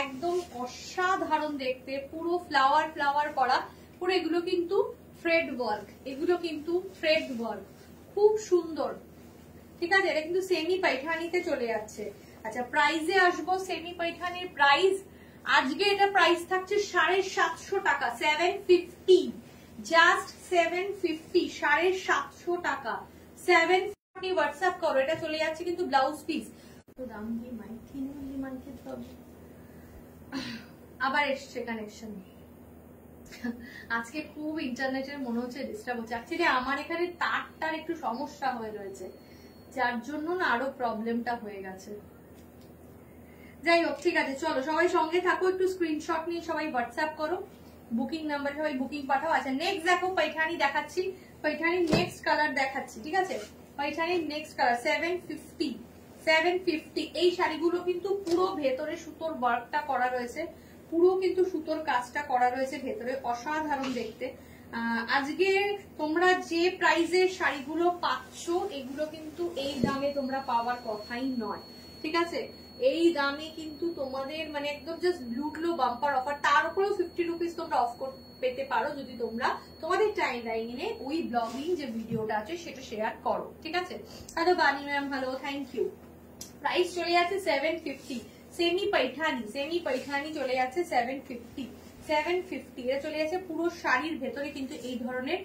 একদম অসাধারণ দেখতে, পুরো ফ্লাওয়ার ফ্লাওয়ার করা, পুরো এগুলো কিন্তু থ্রেড ওয়ার্ক, এগুলো কিন্তু থ্রেড ওয়ার্ক, খুব সুন্দর, ঠিক আছে। এটা কিন্তু সেমি পাইঠানিতে চলে যাচ্ছে। আচ্ছা প্রাইসে আসবো, সেমি পাইঠানির প্রাইস আজকে এটা প্রাইস থাকছে 750 টাকা, 750, জাস্ট 750, 750 টাকা, 750। হোয়াটসঅ্যাপ করো, এটা চলে যাচ্ছে কিন্তু ব্লাউজ পিস। তো দাম দিয়ে মাইথি মাইথি আবার এসছে কানেকশন। আজকে খুব ইন্টারনেটের মনে হচ্ছে ডিস্টার্ব হচ্ছে, অ্যাকচুয়ালি আমার এখানে তারটার একটু সমস্যা হয়ে রয়েছে, যার জন্য না আরো প্রবলেমটা হয়ে গেছে। যাই হোক, ঠিক আছে, চলো সবাই সঙ্গে থাকো, একটু স্ক্রিনশট নিয়ে সবাই হোয়াটসঅ্যাপ করো, বুকিং নাম্বার সবাই বুকিং পাঠাও। আচ্ছা নেক্সট দেখো पैठानी দেখাচ্ছি, पैठानिর নেক্সট কালার দেখাচ্ছি, ঠিক আছে, पैठानिর নেক্সট কালার 750, 750। এই শাড়িগুলো কিন্তু পুরো ভেতরে সুতোর ওয়ার্কটা করা রয়েছে, পুরো কিন্তু সুতোর কাজটা করা রয়েছে ভেতরে, অসাধারণ দেখতে। আজকে তোমরা যে প্রাইসের শাড়িগুলো পাচ্ছ এগুলো কিন্তু এই দামে তোমরা পাওয়ার কথাই নয়, ঠিক আছে। এই দামে কিন্তু তোমাদের মানে একদম জাস্ট লুটলো বাম্পার অফার, তার উপরেও 50 রুপিস তোমরা অফ পেতে পারো যদি তোমরা তোমাদের টাইম লাইনে ওই ব্লগিং যে ভিডিওটা আছে সেটা শেয়ার করো, ঠিক আছে। Hello Bani ma'am, hello, thank you. Price চলে যাচ্ছে 750, সেমি पैठानी, সেমি पैठानी চলে যাচ্ছে 750, 750। এটা চলে যাচ্ছে পুরো শাড়ির ভেতরে কিন্তু এই ধরনের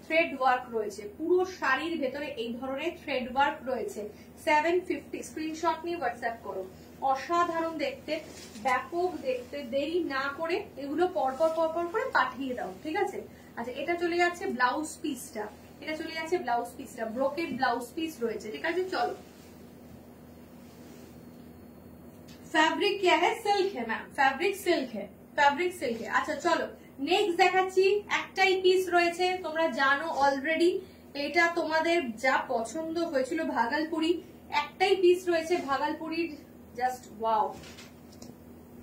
থ্রেড ওয়ার্ক রয়েছে, পুরো শাড়ির ভেতরে এই ধরনের থ্রেড ওয়ার্ক রয়েছে। 750, স্ক্রিনশট নিয়ে হোয়াটসঅ্যাপ করো। অসাধারণ দেখতে, ব্যাপক দেখতে, দেরি না করে এগুলো পরপর পরপর করে পাঠিয়ে দাও, ঠিক আছে। আচ্ছা এটা চলে যাচ্ছে ব্লাউজ পিসটা, এটা চলে যাচ্ছে ব্লাউজ পিসটা, ব্রোকেড ব্লাউজ পিস রয়েছে, ঠিক আছে। চলো फैब्रिक क्या है, सिल्क है मैम, फैब्रिक सिल्क है, फैब्रिक सिल्क है। अच्छा चलो नेक्स्ट দেখাচ্ছি, একটাই পিস রয়েছে, তোমরা জানো অলরেডি এটা তোমাদের যা পছন্দ হয়েছিল ভাগলপুরি, একটাই পিস রয়েছে ভাগলপুরির, জাস্ট ওয়াও,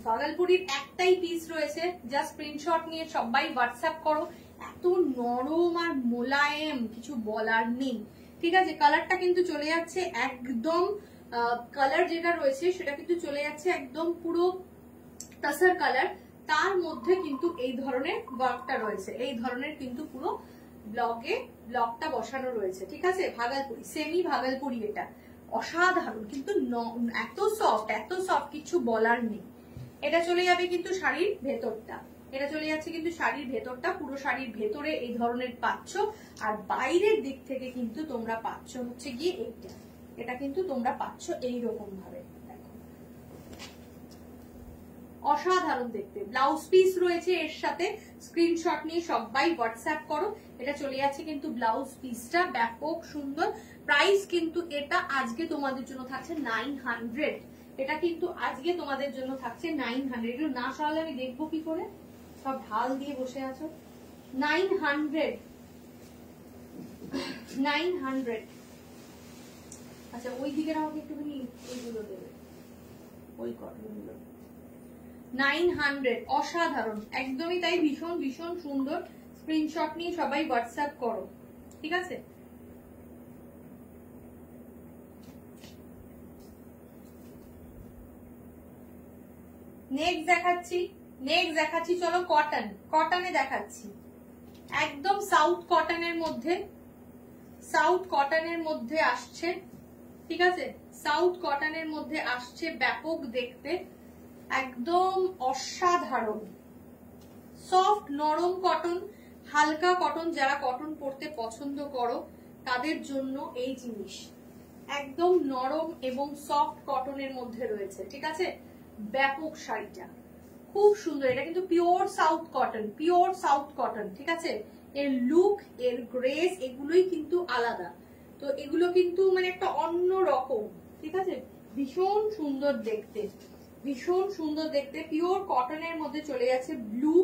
ভাগলপুরির একটাই পিস রয়েছে, জাস্ট স্ক্রিনশট নিয়ে সবাই হোয়াটসঅ্যাপ করো। এত নরম আর মোলায়েম, কিছু বলার নেই, ঠিক আছে। কালারটা কিন্তু চলে যাচ্ছে একদম, কালার যেটা রয়েছে সেটা কিন্তু চলে যাচ্ছে একদম পুরো তাসার কালার, তার মধ্যে কিন্তু এই ধরনের ওয়ার্কটা রয়েছে, এই ধরনের কিন্তু পুরো ব্লকটা বসানো রয়েছে, ঠিক আছে। ভাগলপুরি, সেমি ভাগলপুরি, এটা অসাধারণ কিন্তু এত সফট কিছু বলার নেই। এটা চলে যাবে কিন্তু শাড়ির ভেতরটা, এটা চলে যাচ্ছে কিন্তু শাড়ির ভেতরটা, পুরো শাড়ির ভেতরে এই ধরনের পাচ্ছ, আর বাইরের দিক থেকে কিন্তু তোমরা পাচ্ছ হচ্ছে গিয়ে এইটা, এটা কিন্তু তোমরা পাচ্ছ এইরকম ভাবে, দেখো অসাধারণ দেখতে। ব্লাউজ পিস রয়েছে এর সাথে, স্ক্রিনশট নিয়ে সবাই হোয়াটসঅ্যাপ করো। এটা চলে যাচ্ছে কিন্তু ব্লাউজ পিসটা, ব্যাপক সুন্দর। প্রাইস কিন্তু এটা আজকে তোমাদের জন্য থাকছে 900, এটা কিন্তু আজকে তোমাদের জন্য থাকছে 900। এগুলো না সরালে আমি দেখবো কি করে, সব ঢাল দিয়ে বসে আছো। 900, 900। আচ্ছা ওই দিকে আমাকে একটুখানি ওইগুলো দেবে, ওই কটনগুলো। 900, অসাধারণ, একদমই তাই, ভীষণ ভীষণ সুন্দর। স্ক্রিনশট নিয়ে সবাই হোয়াটসঅ্যাপ করো, ঠিক আছে। নেক্সট দেখাচ্ছি চলো কটনে দেখাচ্ছি, একদম সাউথ কটনের মধ্যে আসছে, ঠিক আছে, সাউথ কটনের মধ্যে আসছে, ব্যাপক দেখতে, একদম অসাধারণ সফট নরম কটন, হালকা কটন, যারা কটন পরতে পছন্দ করো তাদের জন্য এই জিনিস, একদম নরম এবং সফট কটনের মধ্যে রয়েছে, ঠিক আছে। ব্যাপক শাড়িটা খুব সুন্দর, এটা কিন্তু পিওর সাউথ কটন, ঠিক আছে। এর লুক, এর গ্রেস, এগুলোই কিন্তু আলাদা, তো এগুলো কিন্তু মানে একটা অন্য রকম, ঠিক আছে। ভীষণ সুন্দর দেখতে, পিওর কটনের মধ্যে চলে যাচ্ছে ব্লু,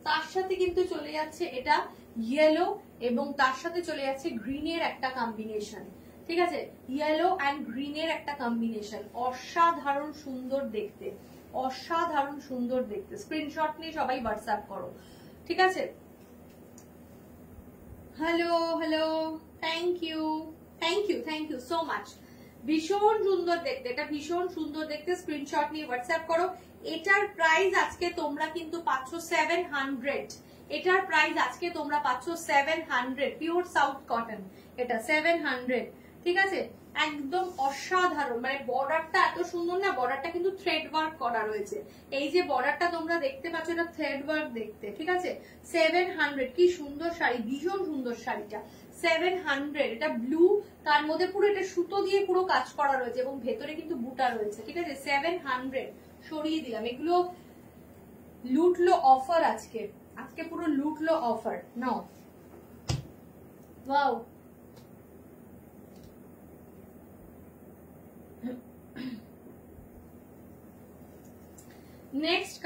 তার সাথে কিন্তু চলে যাচ্ছে এটা ইয়েলো, এবং তার সাথে চলে যাচ্ছে গ্রিনের একটা কম্বিনেশন, ঠিক আছে, ইয়েলো অ্যান্ড গ্রিনের একটা কম্বিনেশন, অসাধারণ সুন্দর দেখতে, স্ক্রিনশট নিয়ে সবাই হোয়াটসঅ্যাপ করো, ঠিক আছে। Hello, thank you so much. ভীষণ সুন্দর দেখতে, এটা ভীষণ সুন্দর দেখতে, স্ক্রিনশট নিয়ে হোয়াটসঅ্যাপ করো। এটার প্রাইস আজকে তোমরা কিন্তু পাচ্ছ 700, এটার প্রাইস আজকে তোমরা পাচ্ছ 700, পিওর সাউথ কটন, এটা 700, ঠিক আছে। একদম অসাধারণ, মানে বর্ডারটা এত সুন্দর না, বর্ডারটা কিন্তু থ্রেড ওয়ার্ক করা রয়েছে, এই যে বর্ডারটা তোমরা দেখতে পাচ্ছ এটা থ্রেড ওয়ার্ক দেখতে, ঠিক আছে। 700, কি সুন্দর শাড়ি, ভীষণ সুন্দর শাড়িটা, 700, এটা ব্লু, তার মধ্যে পুরো এটা সুতো দিয়ে পুরো কাজ করা রয়েছে এবং ভেতরে কিন্তু বুটা রয়েছে, ঠিক আছে। 700 সরিয়ে দিলাম, এগুলো লুটলো অফার, আজকে পুরো লুটলো অফার, নাও। ওয়াও, नेक्स्ट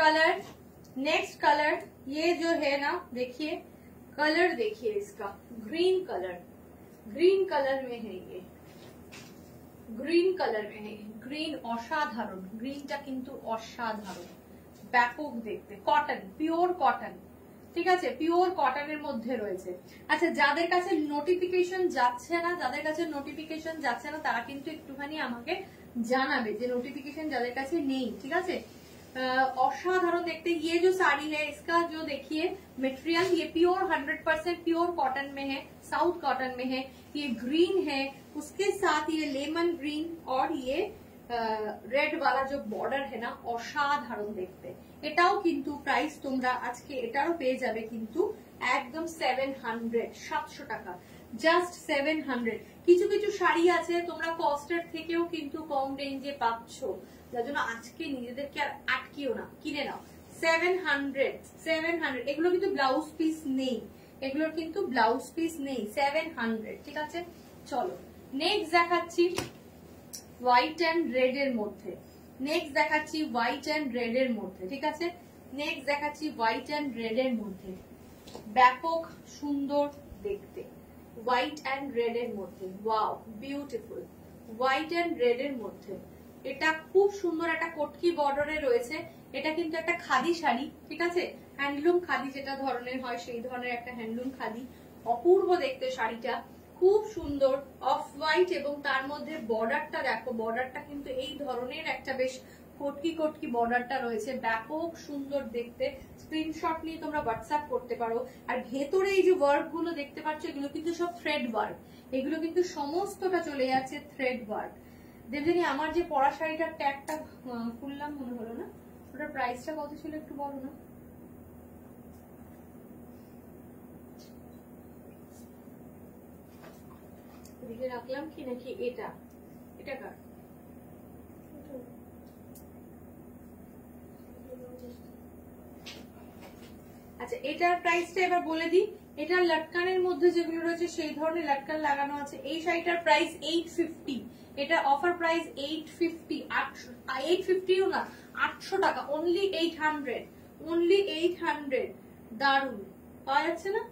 कलर ये जो है ना, देखिए कलर, देखिए इसका ग्रीन कलर में है, ये ग्रीन असाधारण, ग्रीनটা কিন্তু অসাধারণ, ব্যাপক দেখতে, কটন, পিওর কটন, ঠিক আছে, পিওর কটনের মধ্যে রয়েছে। আচ্ছা, যাদের কাছে নোটিফিকেশন যাচ্ছে না তারা কিন্তু একটুখানি আমাকে জানাবে যে নোটিফিকেশন যাদের কাছে নেই, ঠিক আছে। असाधारण देखते, ये जो साड़ी है इसका जो देखिए मटेरियल, ये प्योर 100% प्योर कॉटन में है, साउथ कॉटन में है, ये ग्रीन है, उसके साथ ये लेमन ग्रीन और ये रेड वाला जो बॉर्डर है ना, असाधारण देखते। এটাও কিন্তু প্রাইস তোমরা আজকে এটারও পেয়ে যাবে কিন্তু একদম 700 টাকা, জাস্ট 700। কিছু কিছু শাড়ি আছে তোমরা কস্টের থেকেও কিন্তু কম রেঞ্জে পাচ্ছ, যার জন্য আজকে নিজেদেরকে আর আটকিও না, কিনে নাও। 700, এগুলো কিন্তু ব্লাউজ পিস নেই, 700, ঠিক আছে। চলো নেক্সট দেখাচ্ছি হোয়াইট অ্যান্ড রেড এর মধ্যে, ঠিক আছে। নেক্সট দেখাচ্ছি হোয়াইট অ্যান্ড রেড এর মধ্যে, ব্যাপক সুন্দর দেখতে, হোয়াইট অ্যান্ড রেড এর মধ্যে, wow beautiful, white and red এর মধ্যে, এটা খুব সুন্দর একটা কটকি বর্ডারে রয়েছে, এটা কিন্তু একটা খাদি শাড়ি, ঠিক আছে, হ্যান্ডলুম খাদি যেটা ধরনের হয় সেই ধরনের একটা হ্যান্ডলুম খাদি, অপূর্ব দেখতে শাড়িটা, খুব সুন্দর অফ হোয়াইট, এবং তার মধ্যে বর্ডারটা দেখো, বর্ডারটা কিন্তু এই ধরনের একটা বেশ কটকি বর্ডারটা রয়েছে, ব্যাপক সুন্দর দেখতে। স্ক্রিনশট নিয়ে তোমরা হোয়াটসঅ্যাপ করতে পারো। আর ভেতরে এই যে ওয়ার্ক গুলো দেখতে পাচ্ছ, এগুলো কিন্তু সব থ্রেড ওয়ার্ক, এগুলো কিন্তু সমস্তটা চলে যাচ্ছে থ্রেড ওয়ার্ক। দেবজানি, আমার যে পরা শাড়িটার ট্যাগটা খুললাম মনে হলো না, ওটার প্রাইসটা কত ছিল একটু বলো না। এদিকে রাখলাম কি নাকি, এটা কার? আচ্ছা, এটার প্রাইসটা এবার বলে দিই। এটার লটকানের মধ্যে যেগুলো রয়েছে সেই ধরনের লটকান লাগানো আছে। এই শাড়িটার প্রাইস 850, এটা অফার প্রাইস 850, 850ও না, 800 টাকা, অনলি 800, দারুন, পাওয়া যাচ্ছে না?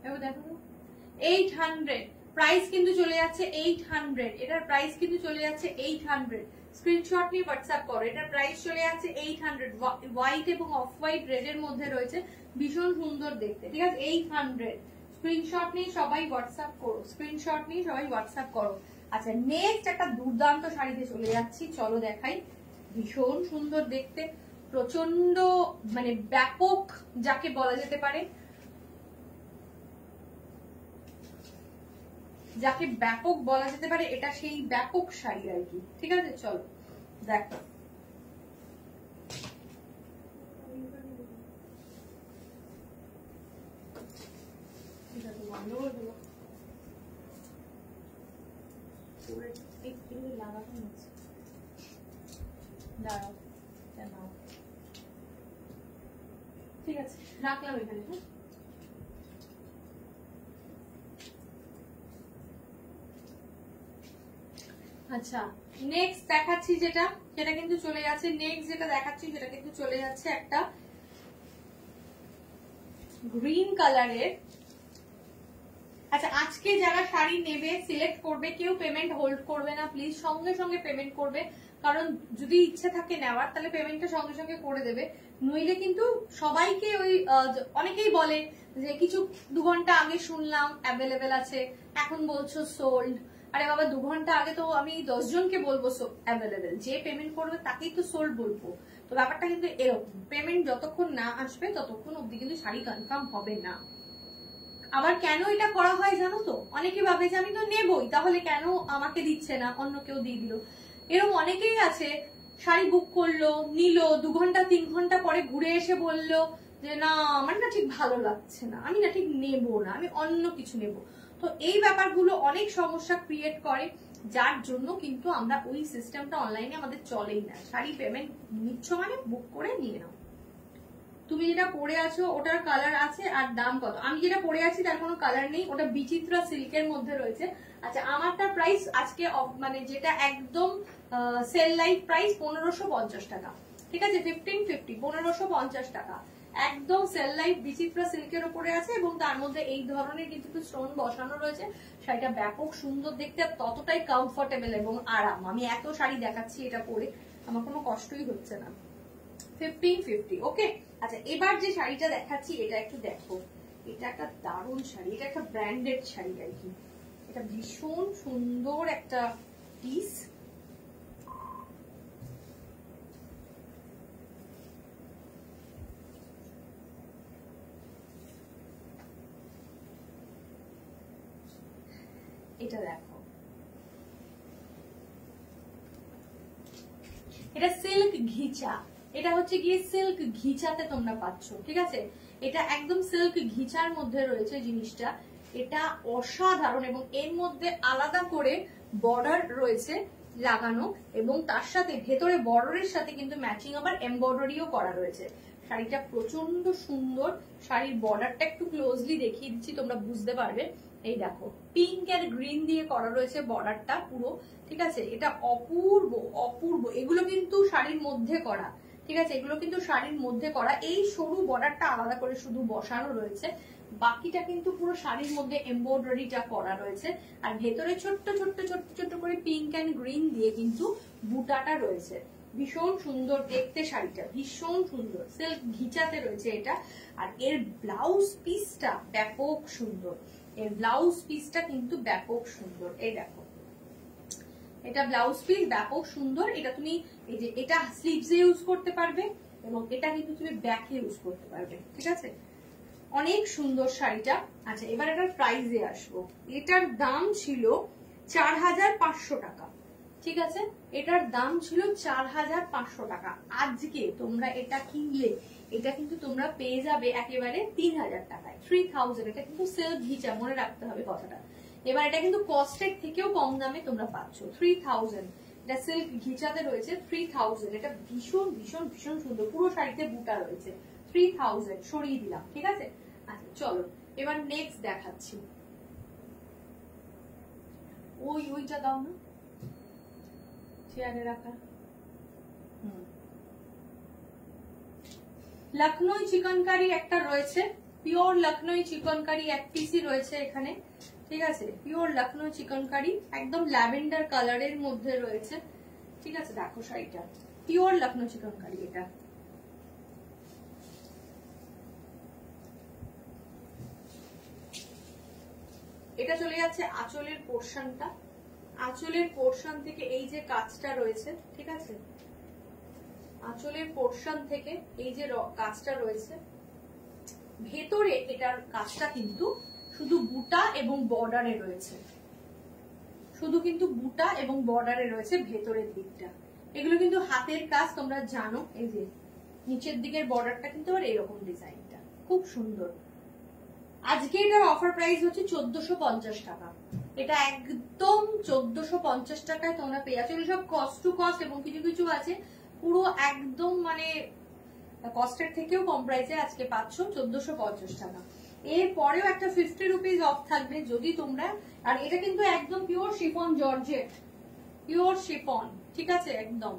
এবার দেখো 800, প্রাইস কিন্তু চলে যাচ্ছে 800, এটার প্রাইস কিন্তু চলে যাচ্ছে 800। স্ক্রিনশট নিয়ে হোয়াটসঅ্যাপ করো, এটার প্রাইস চলে যাচ্ছে 800, হোয়াইট এবং অফ হোয়াইট রেড এর মধ্যে রয়েছে, ভীষণ সুন্দর দেখতে, ঠিক আছে। 800, স্ক্রিনশট নিয়ে সবাই হোয়াটসঅ্যাপ করো, আচ্ছা নেক্সট একটা দুর্দান্ত শাড়িতে চলে যাচ্ছি, চলো দেখাই। ভীষণ সুন্দর দেখতে, প্রচন্ড মানে ব্যাপক যাকে বলা যেতে পারে, যাকে ব্যাপক বলা যেতে পারে, এটা সেই ব্যাপক শাড়ি আর কি। ঠিক আছে, চলো দেখো। ঠিক আছে, রাখলাম এখানে। আচ্ছা, নেক্সট দেখাচ্ছি যেটা, সেটা কিন্তু চলে যাচ্ছে, নেক্সট যেটা দেখাচ্ছি সেটা কিন্তু চলে যাচ্ছে একটা গ্রিন কালারের। আচ্ছা, আজকে যারা শাড়ি নেবে, সিলেক্ট করবে, কেউ পেমেন্ট হোল্ড করবে না প্লিজ, সঙ্গে সঙ্গে পেমেন্ট করবে, কারণ যদি ইচ্ছে থাকে নেওয়ার তাহলে পেমেন্টটা সঙ্গে সঙ্গে করে দেবে, নইলে কিন্তু সবাইকে ওই অনেকেই বলে যে কিছু 2 ঘন্টা আগে শুনলাম অ্যাভেলেবেল আছে, এখন বলছো সোল্ড। আরে বাবা, 2 ঘন্টা আগে তো আমি 10 জনকে বলবো অ্যাভেলেবেল, যে পেমেন্ট করবে তাকেই তো সোল্ড বলবো। তো ব্যাপারটা কিন্তু এরকম, পেমেন্ট যতক্ষণ না আসবে ততক্ষণ অব্দি কিন্তু শাড়ি কনফার্ম হবে না। আবার কেন এটা করা হয় জানো তো, অনেকে ভাবে যে আমি তো নেবই, তাহলে কেন আমাকে দিচ্ছে না, অন্য কেউ দিয়ে দিল। এরকম অনেকেই আছে, শাড়ি বুক করলো, নিল, 2 ঘন্টা 3 ঘন্টা পরে ঘুরে এসে বললো যে না আমার না ঠিক ভালো লাগছে না, আমি না ঠিক নেবো না, আমি অন্য কিছু নেব। তো এই ব্যাপারগুলো অনেক সমস্যা ক্রিয়েট করে, যার জন্য কিন্তু আমরা ওই সিস্টেমটা অনলাইনে আমাদের চলেই না। শাড়ি পেমেন্ট নিচ্ছ মানে বুক করে নিয়ে নাও। তুমি যেটা পরে আছো ওটার কালার আছে আর দাম কত? আমি যেটা পরে আছি তার কোনো কালার নেই, ওটা বিচিত্রা সিল্কের মধ্যে রয়েছে। আচ্ছা, আমারটা প্রাইস আজকে মানে যেটা একদম সেল লাইভ প্রাইস 1550 টাকা। ঠিক আছে, 1550, 1550 টাকা একদম সেল লাইভ বিচিত্রা সিল্কের উপরে আছে, এবং তার মধ্যে এই ধরনের কিন্তু স্টোন বসানো রয়েছে। শাড়িটা ব্যাপক সুন্দর দেখতে, আর ততটাই কমফোর্টেবল এবং আরাম। আমি এত শাড়ি দেখাচ্ছি, এটা পরে আমার কোনো কষ্টই হচ্ছে না। 1550, ওকে। আচ্ছা, এবার যে শাড়িটা দেখাচ্ছি এটা একটু দেখো, এটা একটা দারুণ শাড়ি, এটা একটা ব্র্যান্ডেড শাড়ি আর কি, এটা ভীষণ সুন্দর একটা পিস। এটা দেখো, এটা সিল্ক ঘিচা, এটা হচ্ছে গিয়ে সিল্ক ঘিচাতে তোমরা পাচ্ছ। ঠিক আছে, এটা একদম সিল্ক ঘিচার মধ্যে রয়েছে জিনিসটা, এটা অসাধারণ, এবং এর মধ্যে আলাদা করে বর্ডার রয়েছে লাগানো, এবং তার সাথে ভেতরে বর্ডারের সাথে কিন্তু ম্যাচিং আবার এমব্রয়ডারিও করা রয়েছে। শাড়িটা প্রচন্ড সুন্দর, শাড়ির বর্ডারটা একটু ক্লোজলি দেখিয়ে দিচ্ছি, তোমরা বুঝতে পারবে। এই দেখো, পিঙ্ক আর গ্রিন দিয়ে করা রয়েছে বর্ডারটা পুরো। ঠিক আছে, এটা অপূর্ব অপূর্ব, এগুলো কিন্তু শাড়ির মধ্যে করা। ঠিক আছে, এগুলো কিন্তু শাড়ির মধ্যে করা, এই সরু বর্ডারটা আলাদা করে শুধু বসানো রয়েছে, বাকিটা কিন্তু পুরো শাড়ির মধ্যে এমব্রয়ডারিটা করা রয়েছে। আর ভেতরে ছোট্ট ছোট্ট ছোট্ট ছোট্ট করে পিঙ্ক অ্যান্ড গ্রিন দিয়ে কিন্তু বুটাটা রয়েছে। ভীষণ সুন্দর দেখতে শাড়িটা, ভীষণ সুন্দর, সিল্ক ঘিচাতে রয়েছে এটা। আর এর ব্লাউজ পিসটা ব্যাপক সুন্দর, এর ব্লাউজ পিসটা কিন্তু ব্যাপক সুন্দর। এই দেখো, এটা ব্লাউজ পিস ব্যাপক সুন্দর, এটা তুমি এই যে এটা স্লিভসে ইউজ করতে পারবে, এবং এটা কিন্তু তুমি ব্যাকে ইউজ করতে পারবে। ঠিক আছে, অনেক সুন্দর শাড়িটা। আচ্ছা, এবার এটার প্রাইসে আসবো। এটার দাম ছিল 4500 টাকা। ঠিক আছে, এটার দাম ছিল 4500 টাকা। আজকে তোমরা এটা কিনলে এটা কিন্তু তোমরা পেয়ে যাবে একেবারে 3000 টাকায়, 3000। এটা কিন্তু সেল ঘিচা, মনে রাখতে হবে কথাটা। এবার এটা কিন্তু কস্টের থেকেও কম দামে তোমরা পাচ্ছ, 3000। এটা সিল্ক ঘিচাতে রয়েছে 3000। এটা ভীষণ ভীষণ ভীষণ সুন্দর, পুরো শাড়িতে বুটা রয়েছে। 3000 সরিয়ে দিলাম। ঠিক আছে, আচ্ছা চলো এবার নেক্সট দেখাচ্ছি। ওইটা দাও না, চেয়ারে রাখা। লখনৌ চিকনকারি একটা রয়েছে, পিওর লখনৌ চিকনকারি এক পিসি রয়েছে এখানে। ঠিক আছে, পিওর লখনৌ চিকনকারি একদম ল্যাভেন্ডার কালারের মধ্যে রয়েছে। ঠিক আছে, দেখো শাড়িটা পিওর লখনৌ চিকনকারি। এটা এটা চলে যাচ্ছে আঁচলের পোর্শনটা, আঁচলের পোর্শন থেকে এই যে কাজটা রয়েছে। ঠিক আছে, আঁচলের পোর্শন থেকে এই যে কাজটা রয়েছে, ভেতরে এটার কাজটা কিন্তু শুধু বুটা এবং বর্ডারে রয়েছে, শুধু কিন্তু বুটা এবং বর্ডারে রয়েছে ভেতরের দিকটা। এগুলো কিন্তু হাতের কাজ, তোমরা জানো। এই যে নিচের দিকের বর্ডারটা কিন্তু আবার এরকম ডিজাইনটা খুব সুন্দর। আজকে এটার অফার প্রাইস হচ্ছে 1450 টাকা। এটা একদম 1450 টাকায় তোমরা পেয়ে যাচ্ছ। সব কস্ট টু কস্ট এবং কিছু কিছু আছে পুরো একদম মানে কস্টের থেকেও কম প্রাইসে আজকে পাচ্ছ 1450 টাকা। এরপরেও একটা 50 রুপিস অফ থাকবে যদি তোমরা, আর এটা কিন্তু একদম pure chiffon georgette, pure chiffon, ঠিক আছে একদম।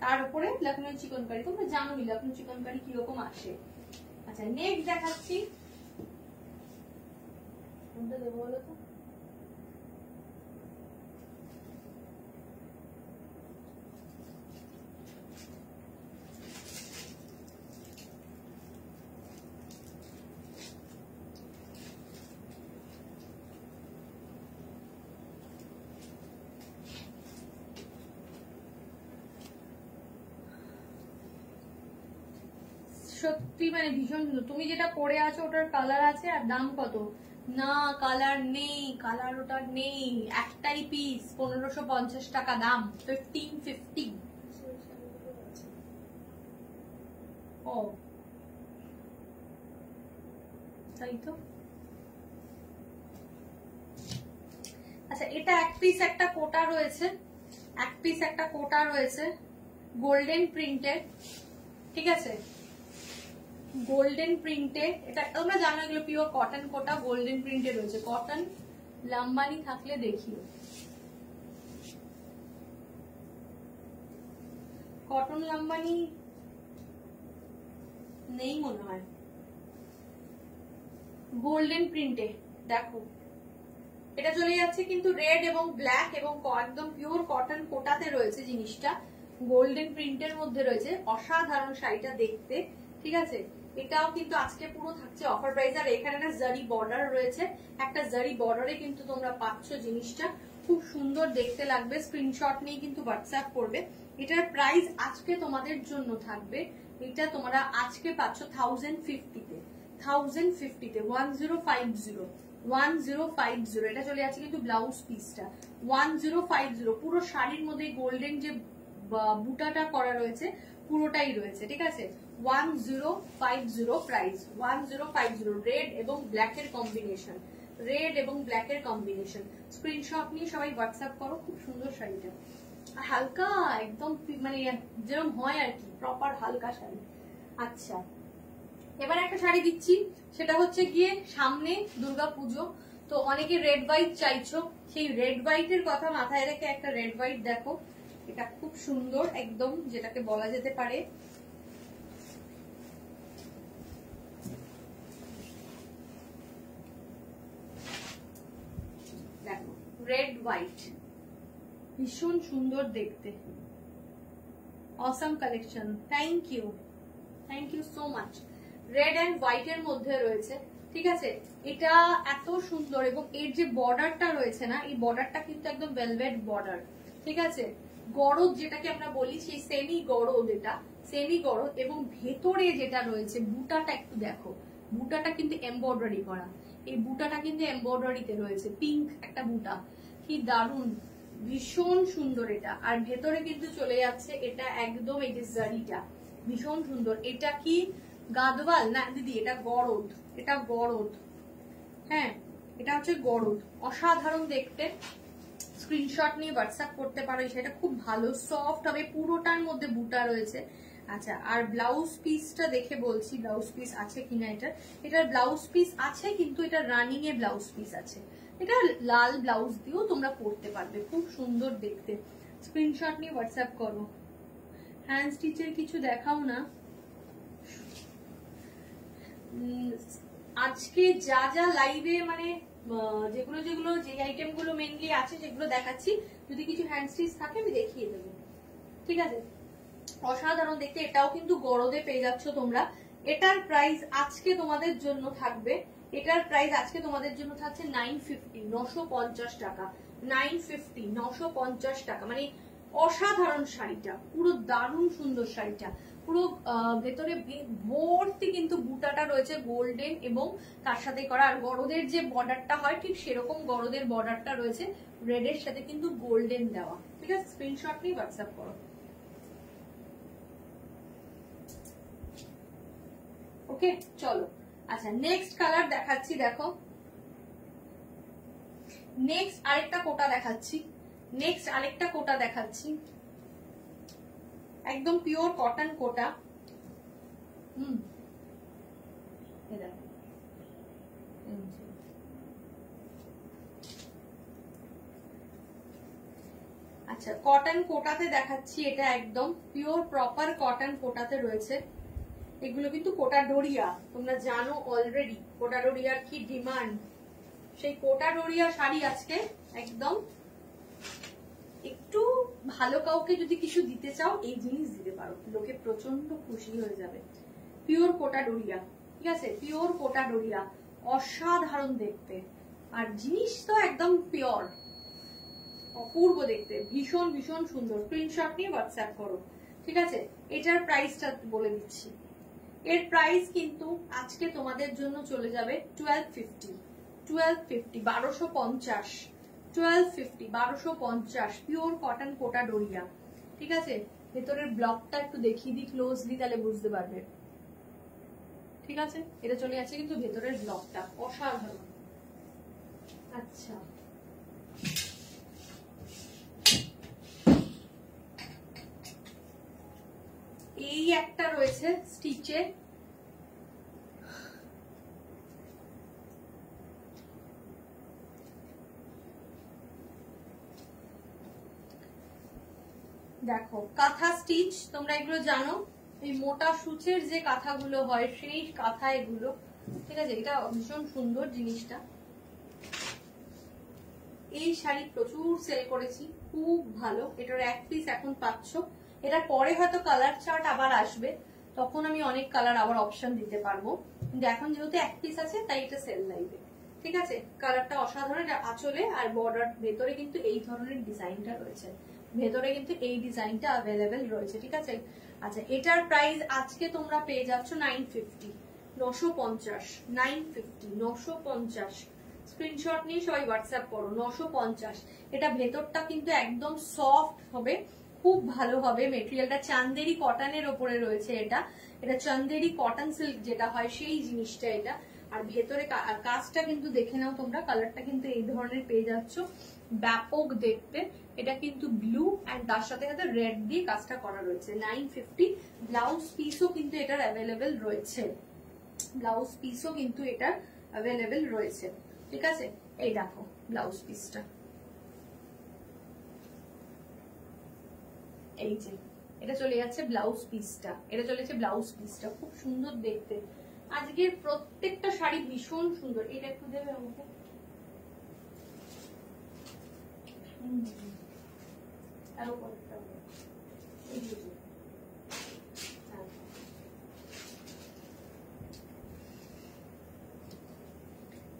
তার উপরে লখনৌ চিকনকারি, তোমরা জানোই লখনৌ চিকনকারি কিরকম আসে। আচ্ছা নেক্সট দেখাচ্ছি, কোনটা দেবো বলো তো? সত্যি মানে ভীষণ সুন্দর। তুমি যেটা পরে আছো ওটার কালার আছে, আর দাম কত? না কালার নেই, কালার ওটার নেই, একটাই পিস 1550 টাকা দাম। 1550। ও তাই তো। আচ্ছা এটা এক পিস একটা কোটা রয়েছে, এক পিস একটা কোটা রয়েছে গোল্ডেন প্রিন্টের, ঠিক আছে গোল্ডেন প্রিন্টে। এটা তোমরা জানো এগুলো পিওর কটন কোটা, গোল্ডেন প্রিন্টে রয়েছে। কটন লাম্বানি থাকলে দেখিও, কটন লাম্বানি নেই মনে হয়। গোল্ডেন প্রিন্টে দেখো এটা চলে যাচ্ছে কিন্তু রেড এবং ব্ল্যাক এবং একদম পিওর কটন কোটাতে রয়েছে জিনিসটা, গোল্ডেন প্রিন্টের মধ্যে রয়েছে। অসাধারণ শাড়িটা দেখতে, ঠিক আছে। এটাও কিন্তু আজকে পুরো থাকছে অফার প্রাইস। আর এখানে একটা জারি বর্ডার রয়েছে, একটা জারি বর্ডারে কিন্তু তোমরা পাচ্ছ জিনিসটা, খুব সুন্দর দেখতে লাগবে। স্ক্রিনশট নিয়ে কিন্তু হোয়াটসঅ্যাপ করবে। এটার প্রাইস আজকে তোমাদের জন্য থাকবে, এটা তোমরা আজকে পাচ্ছ 1050-তে, 1050-তে 1050, 1050। এটা চলে যাচ্ছে কিন্তু ব্লাউজ পিসটা 1050। পুরো শাড়ির মধ্যে গোল্ডেন যে বুটাটা করা রয়েছে পুরোটাই রয়েছে, ঠিক আছে। 1050 প্রাইস, 1050। রেড এবং ব্ল্যাক এর কম্বিনেশন, রেড এবং ব্ল্যাক এর কম্বিনেশন। স্ক্রিনশট নিয়ে সবাই হোয়াটসঅ্যাপ করো। খুব সুন্দর শাড়িটা, হালকা একদম মানে যেরকম হয় আর কি, প্রপার হালকা শাড়ি। আচ্ছা এবার একটা শাড়ি দিচ্ছি, সেটা হচ্ছে গিয়ে সামনে দুর্গাপুজো, তো অনেকে রেড হোয়াইট চাইছো, সেই রেড হোয়াইটের কথা মাথায় রেখে একটা রেড হোয়াইট দেখো। এটা খুব সুন্দর একদম, যেটাকে বলা যেতে পারে দেখো রেড হোয়াইট, ভীষণ সুন্দর দেখতে। Awesome collection, thank you, thank you so much. Red and white এর মধ্যে রয়েছে, ঠিক আছে। এটা এত সুন্দর এবং এর যে বর্ডারটা রয়েছে না, এই বর্ডারটা কিন্তু একদম ভেলভেট বর্ডার, ঠিক আছে। গরদ যেটাকে আমরা বলি, সেই সেমি গরদ, এটা সেমি গরদ। এবং ভেতরে যেটা রয়েছে বুটাটা একটু দেখো, বুটাটা কিন্তু এমব্রয়ডারি করা, এই বুটাটা কিন্তু এমব্রয়ডারিতে রয়েছে, পিঙ্ক একটা বুটা, কি দারুণ, ভীষণ সুন্দর এটা। আর ভেতরে কিন্তু চলে যাচ্ছে এটা একদম, এই যে জারিটা ভীষণ সুন্দর। এটা কি গাদওয়াল না দিদি, এটা গরদ, এটা গরদ, হ্যাঁ এটা হচ্ছে গরদ, অসাধারণ দেখতে। স্ক্রিনশট নিয়ে হোয়াটসঅ্যাপ করতে পারো। সেটা খুব ভালো সফট হবে, পুরোটার মধ্যে বুটা রয়েছে। আচ্ছা আর ব্লাউজ পিসটা দেখে বলছি, ব্লাউজ পিস আছে কিনা এটার। এটার ব্লাউজ পিস আছে কিন্তু এটা রানিং এ ব্লাউজ পিস আছে, এটা লাল ব্লাউজ দিয়েও তোমরা পরতে পারবে, খুব সুন্দর দেখতে। স্ক্রিনশট নিয়ে হোয়াটসঅ্যাপ করো। হ্যান্ড স্টিচের কিছু দেখাও না আজকে, যা যা লাইভে মানে যেগুলো যেগুলো যে আইটেম গুলো মেনলি আছে সেগুলো দেখাচ্ছি। যদি কিছু হ্যান্ড স্টিচ থাকে আমি দেখিয়ে দেবো, ঠিক আছে। অসাধারণ দেখতে, এটাও কিন্তু গরদে পেয়ে যাচ্ছ তোমরা। এটার প্রাইস আজকে তোমাদের জন্য থাকবে, এটার প্রাইস আজকে তোমাদের জন্য থাকছে 950, 950 টাকা, 950, 950 টাকা। মানে অসাধারণ শাড়িটা, পুরো দারুণ সুন্দর শাড়িটা, পুরো ভেতরে ভর্তি কিন্তু বুটাটা রয়েছে গোল্ডেন এবং তার সাথে করা, আর গরদের যে বর্ডারটা হয় ঠিক সেরকম গরদের বর্ডারটা রয়েছে রেডের সাথে কিন্তু গোল্ডেন দেওয়া। ঠিক আছে, স্ক্রিনশট নিয়ে হোয়াটসঅ্যাপ করো। ওকে চলো, আচ্ছা নেক্সট কালার দেখাচ্ছি। দেখো নেক্সট আরেকটা কোটা দেখাচ্ছি, একদম পিওর কটন কোটা। আচ্ছা কটন কোটাতে দেখাচ্ছি, এটা একদম পিওর প্রপার কটন কোটাতে রয়েছে। এগুলো কিন্তু কোটা ডোরিয়া, তোমরা জানো অলরেডি কোটা ডোরিয়ার কি ডিমান্ড। সেই কোটা ডোরিয়া শাড়ি আজকে একদম, একটু ভালো কাউকে যদি কিছু দিতে চাও এই জিনিস দিতে পারো, লোকে প্রচন্ড খুশি হয়ে যাবে। পিওর কোটা ডোরিয়া, ঠিক আছে, পিওর কোটা ডোরিয়া, অসাধারণ দেখতে, আর জিনিস তো একদম পিওর, অপূর্ব দেখতে, ভীষণ ভীষণ সুন্দর। স্ক্রিনশট নিয়ে হোয়াটসঅ্যাপ করো। ঠিক আছে, এটার প্রাইসটা বলে দিচ্ছি। এর প্রাইস কিন্তু আজকে তোমাদের জন্য চলে যাবে 1250, 1250, 1250 পিওর কটন কোটা ডোরিয়া। ঠিক আছে, ভেতরের ব্লকটা একটু দেখিয়ে দিই ক্লোজলি, তাহলে বুঝতে পারবে। ঠিক আছে, এটা চলে যাচ্ছে কিন্তু ভেতরের ব্লকটা অসাধারণ। আচ্ছা এই একটা রয়েছে স্টিচে, দেখো কাঁথা স্টিচ, তোমরা এগুলো জানো, এই মোটা সূচের যে কাঁথাগুলো হয় সেই কাঁথা এগুলো। ঠিক আছে, এটা ভীষণ সুন্দর জিনিসটা। এই শাড়ি প্রচুর সেল করেছি, খুব ভালো। এটার এক পিস এখন পাচ্ছ, এটার পরে হয়তো কালার চার্ট আবার আসবে, তখন আমি অনেক কালার আবার অপশন দিতে পারবো, কিন্তু এখন যেহেতু এক পিস আছে তাই এটা সেল লাইবে। ঠিক আছে, কালারটা অসাধারণ, এটা আঁচলে আর বর্ডার ভেতরে কিন্তু এই ধরনের ডিজাইনটা রয়েছে, ভেতরে কিন্তু এই ডিজাইনটা অ্যাভেলেবেল রয়েছে। ঠিক আছে, আচ্ছা এটার প্রাইস আজকে তোমরা পেয়ে যাচ্ছ 950, 950, 950, 950। স্ক্রিনশট নিয়ে সবাই হোয়াটসঅ্যাপ করো। 950, এটা ভেতরটা কিন্তু একদম সফট হবে, খুব ভালো হবে মেটেরিয়ালটা, চান্দেরি কটনের ওপরে রয়েছে। এটা চান্দেরি কটন সিল্ক যেটা হয় সেই জিনিসটা এটা। আর ভেতরে কাজটা কিন্তু দেখে নাও তোমরা, কালারটা কিন্তু এই ধরনের পেয়ে যাচ্ছ, ব্যাপক দেখতে। এটা কিন্তু ব্লু এন্ড তার সাথে সাথে রেড দিয়ে কাজটা করা রয়েছে। 950, ব্লাউজ পিসও কিন্তু এটার অ্যাভেলেবেল রয়েছে, ব্লাউজ পিসও কিন্তু এটার অ্যাভেলেবেল রয়েছে। ঠিক আছে, এই দেখো ব্লাউজ পিসটা, এই যে এটা চলে যাচ্ছে ব্লাউজ পিসটা, এটা চলেছে ব্লাউজ পিসটা, খুব সুন্দর দেখতে। আজকের প্রত্যেকটা শাড়ি ভীষণ সুন্দর। এটা একটু দেবে আমাকে,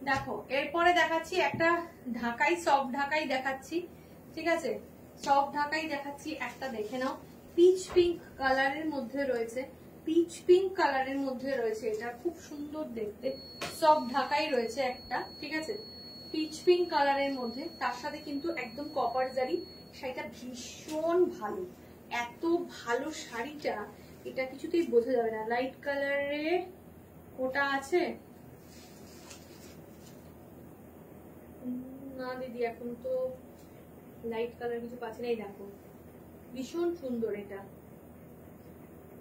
দেখো এরপরে দেখাচ্ছি একটা ঢাকাই, সফট ঢাকাই দেখাচ্ছি। ঠিক আছে, সফট ঢাকাই দেখাচ্ছি একটা, দেখে নাও, পিচ পিঙ্ক কালারের মধ্যে রয়েছে, পিচ পিঙ্ক কালারের মধ্যে রয়েছে, এটা খুব সুন্দর দেখতে, সফট ঢাকাই রয়েছে একটা। ঠিক আছে, পিচ পিঙ্ক কালারের মধ্যে, তার সাথে কিন্তু একদম কপার জারি, শাড়িটা ভীষণ ভালো, এত ভালো শাড়িটা, এটা কিছুতেই বোঝা যাবে না। লাইট কালারে ওটা আছে না দিদি, এখন তো লাইট কালার কিছু পাচ্ছি না। এই দেখো ভীষণ সুন্দর এটা।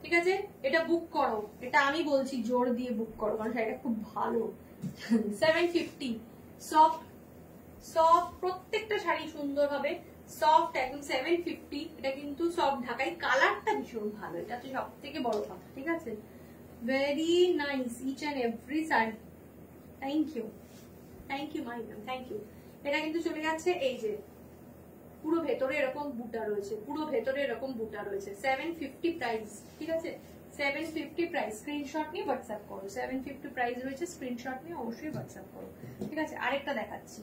ঠিক আছে, এটা বুক করো, এটা আমি বলছি জোর দিয়ে বুক করো, কারণ শাড়িটা খুব ভালো। 750, সফট সফট, প্রত্যেকটা শাড়ি সুন্দর হবে, সফট একদম। 750, এটা কিন্তু সফট ঢাকাই, কালারটা ভীষণ ভালো, এটা তো সব থেকে বড় কথা। ঠিক আছে, very nice each and every sari. Thank you, thank you my ma'am, thank you. এটা কিন্তু চলে যাচ্ছে এই যে পুরো ভেতরে এরকম বুটা রয়েছে, পুরো ভেতরে এরকম বুটা রয়েছে। 750 প্রাইস। ঠিক আছে, 750 প্রাইস। স্ক্রিনশট নিয়ে হোয়াটসঅ্যাপ করো। 750 প্রাইস রয়েছে, স্ক্রিনশট নিয়ে অবশ্যই হোয়াটসঅ্যাপ করো। ঠিক আছে, আরেকটা দেখাচ্ছি,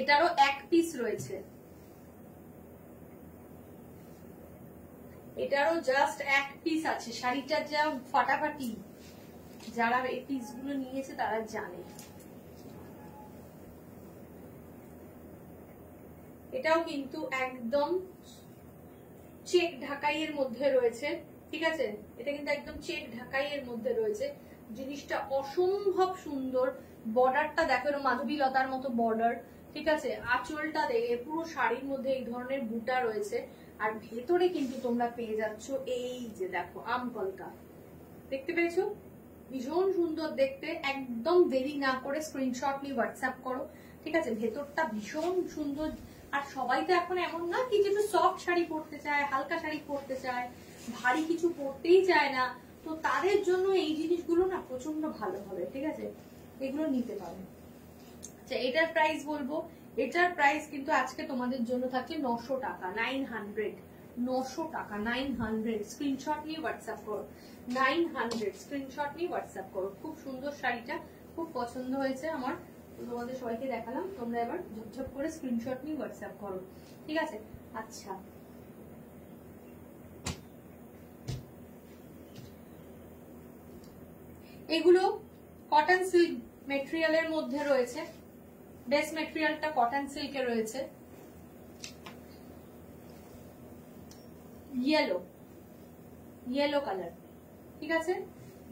এটারও এক পিস রয়েছে, এটারও জাস্ট এক পিস আছে, শাড়িটার যা ফাটাফাটি, যারা এই পিস গুলো নিয়েছে তারা জানে। এটাও কিন্তু একদম চেক ঢাকাইয়ের মধ্যে রয়েছে, ঠিক আছে, এটা কিন্তু একদম চেক ঢাকাইয়ের মধ্যে রয়েছে, জিনিসটা অসম্ভব সুন্দর। বর্ডারটা দেখো, এরকম মাধবী লতার মতো বর্ডার, ঠিক আছে, আঁচলটা দেখে পুরো শাড়ির মধ্যে এই ধরনের বুটা রয়েছে। আর ভেতরে কিন্তু তোমরা পেয়ে যাচ্ছ এই যে দেখো আম কলকা, দেখতে পেয়েছো, ভীষণ সুন্দর দেখতে। একদম দেরি না করে স্ক্রিনশট নিয়ে হোয়াটসঅ্যাপ করো, ঠিক আছে। ভেতরটা ভীষণ সুন্দর। আর সবাই তো এখন এমন না কি যেটা সফট শাড়ি পরতে চায়, হালকা শাড়ি পরতে চায়, ভারী কিছু পরতেই চায় না, তো তাদের জন্য এই জিনিসগুলো না প্রচন্ড ভালো হবে, ঠিক আছে, এগুলো নিতে পারো। আচ্ছা, এটার প্রাইস বলবো, এটার প্রাইস কিন্তু আজকে তোমাদের জন্য থাকছে 900 টাকা, 900, 900 টাকা, 900। স্ক্রিনশট নিয়ে হোয়াটসঅ্যাপ করো, 900 স্ক্রিনশট নিয়ে হোয়াটসঅ্যাপ করো। খুব সুন্দর শাড়িটা, খুব পছন্দ হয়েছে আমার, তোমাদের সবাইকে দেখালাম। তোমরা এবার ঝপঝপ করে স্ক্রিনশট নিয়ে হোয়াটসঅ্যাপ করো, ঠিক আছে। আচ্ছা, এগুলো কটন সিল্ক মেটেরিয়ালের মধ্যে রয়েছে, বেস মেটেরিয়ালটা কটন সিল্কে রয়েছে। ইয়েলো, ইয়েলো কালার, ঠিক আছে,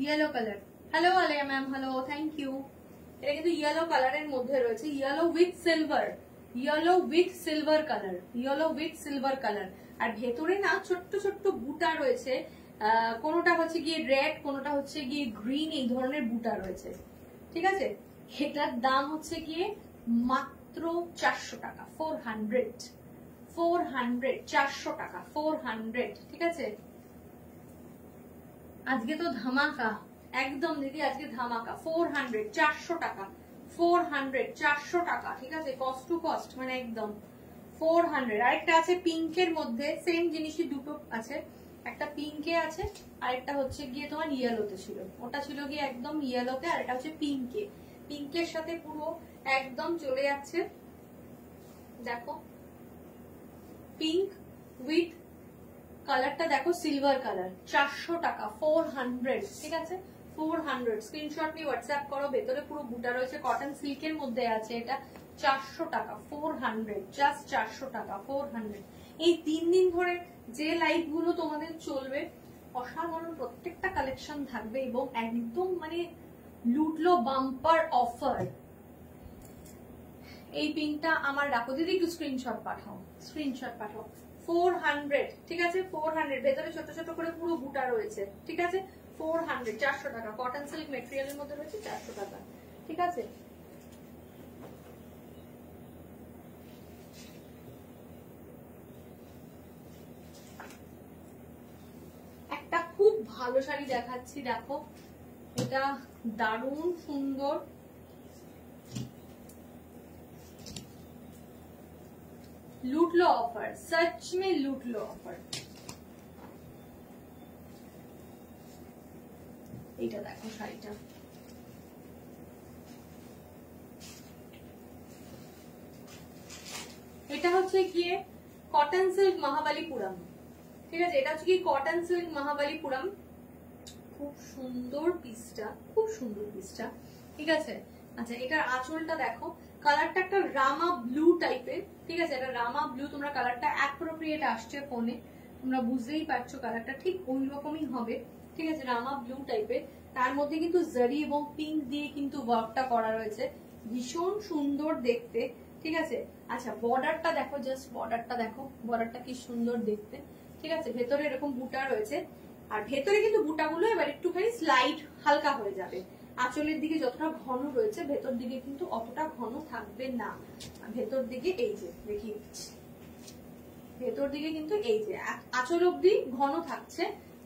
yellow colour. Hello Alia ma'am, hello, thank you. এটা কিন্তু ইয়েলো কালারের মধ্যে রয়েছে, yellow with silver, yellow with silver colour, yellow with silver colour. আর ভেতরে না ছোট্ট ছোট্ট বুটা রয়েছে, কোনোটা হচ্ছে গিয়ে রেড, কোনোটা হচ্ছে গিয়ে গ্রিন, এই ধরনের বুটা রয়েছে, ঠিক আছে। এটার দাম হচ্ছে গিয়ে মাত্র 400 টাকা, 400, 400, 400 টাকা, 400, ঠিক আছে। আজকে তো ধামাকা একদম দিদি, আজকে ধামাকা 400, 400 টাকা, 400, 400 টাকা, ঠিক আছে, কস্ট টু কস্ট, মানে একদম 400। আরেকটা আছে পিঙ্কের মধ্যে, সেম জিনিসই দুটো আছে, একটা পিঙ্কে আছে আর একটা হচ্ছে গিয়ে তোমার ইয়েলোতে ছিল, ওটা ছিল গিয়ে একদম ইয়েলোতে, আর এটা হচ্ছে পিঙ্কে। পিঙ্কের সাথে পুরো একদম চলে যাচ্ছে, দেখো পিঙ্ক উইথ কালারটা দেখো সিলভার কালার, 400 টাকা, 400, ঠিক আছে, 400। স্ক্রিনশট নিয়ে হোয়াটসঅ্যাপ করো। ভেতরে পুরো বুটা রয়েছে, কটন সিল্কের মধ্যে আছে, এটা 400 টাকা, 400, জাস্ট 400 টাকা, 400। এই 3 দিন ধরে যে লাইভ গুলো তোমাদের চলবে, অসাধারণ প্রত্যেকটা কালেকশন থাকবে এবং একদম মানে লুটলো বাম্পার অফার। এই পিনটা আমার রাখো দিদি, একটু স্ক্রিনশট পাঠাও, স্ক্রিনশট পাঠাও। 400, ঠিক আছে, 400। ভেতরে ছোট ছোট করে পুরো বুটা রয়েছে, ঠিক আছে, 400, 400 টাকা, কটন সিল্ক মেটেরিয়ালের মধ্যে রয়েছে, 400 টাকা, ঠিক আছে। একটা খুব ভালো শাড়ি দেখাচ্ছি, দেখো এটা দারুণ সুন্দর, लूट लो ऑफर, सच में लूट लो ऑफर। এটা দেখো শাড়িটা, এটা হচ্ছে গিয়ে কটন সিল্ক মহাবালিপুরম, ঠিক আছে, এটা হচ্ছে কি কটন সিল্ক মহাবালিপুরম। খুব সুন্দর পিসটা, খুব সুন্দর পিসটা, ঠিক আছে। আচ্ছা, এটার আঁচলটা দেখো, কালারটা একটা রামা ব্লু টাইপের, ঠিক আছে, এটা রামা ব্লু, তোমরা কালারটা অ্যাপ্রোপ্রিয়েট আসছে ফোনে, তোমরা বুঝতেই পারছো কালারটা ঠিক ওই রকমই হবে, ঠিক আছে, রামা ব্লু টাইপের। তার মধ্যে কিন্তু জারি এবং পিঙ্ক দিয়ে কিন্তু ওয়ার্কটা করা রয়েছে, ভীষণ সুন্দর দেখতে, ঠিক আছে। আচ্ছা, বর্ডারটা দেখো, জাস্ট বর্ডারটা দেখো, বর্ডারটা কি সুন্দর দেখতে, ঠিক আছে। ভেতরে এরকম বুটা রয়েছে, আর ভেতরে কিন্তু বুটাগুলো এবার একটুখানি স্লাইড হালকা হয়ে যাবে। আঁচলের দিকে যতটা ঘন রয়েছে, ভেতর দিকে কিন্তু অতটা ঘন থাকবে না। ভেতর দিকে এই যে দেখিয়ে দিচ্ছি, ভেতর দিকে কিন্তু এই যে আঁচল অব্দি ঘন থাকছে,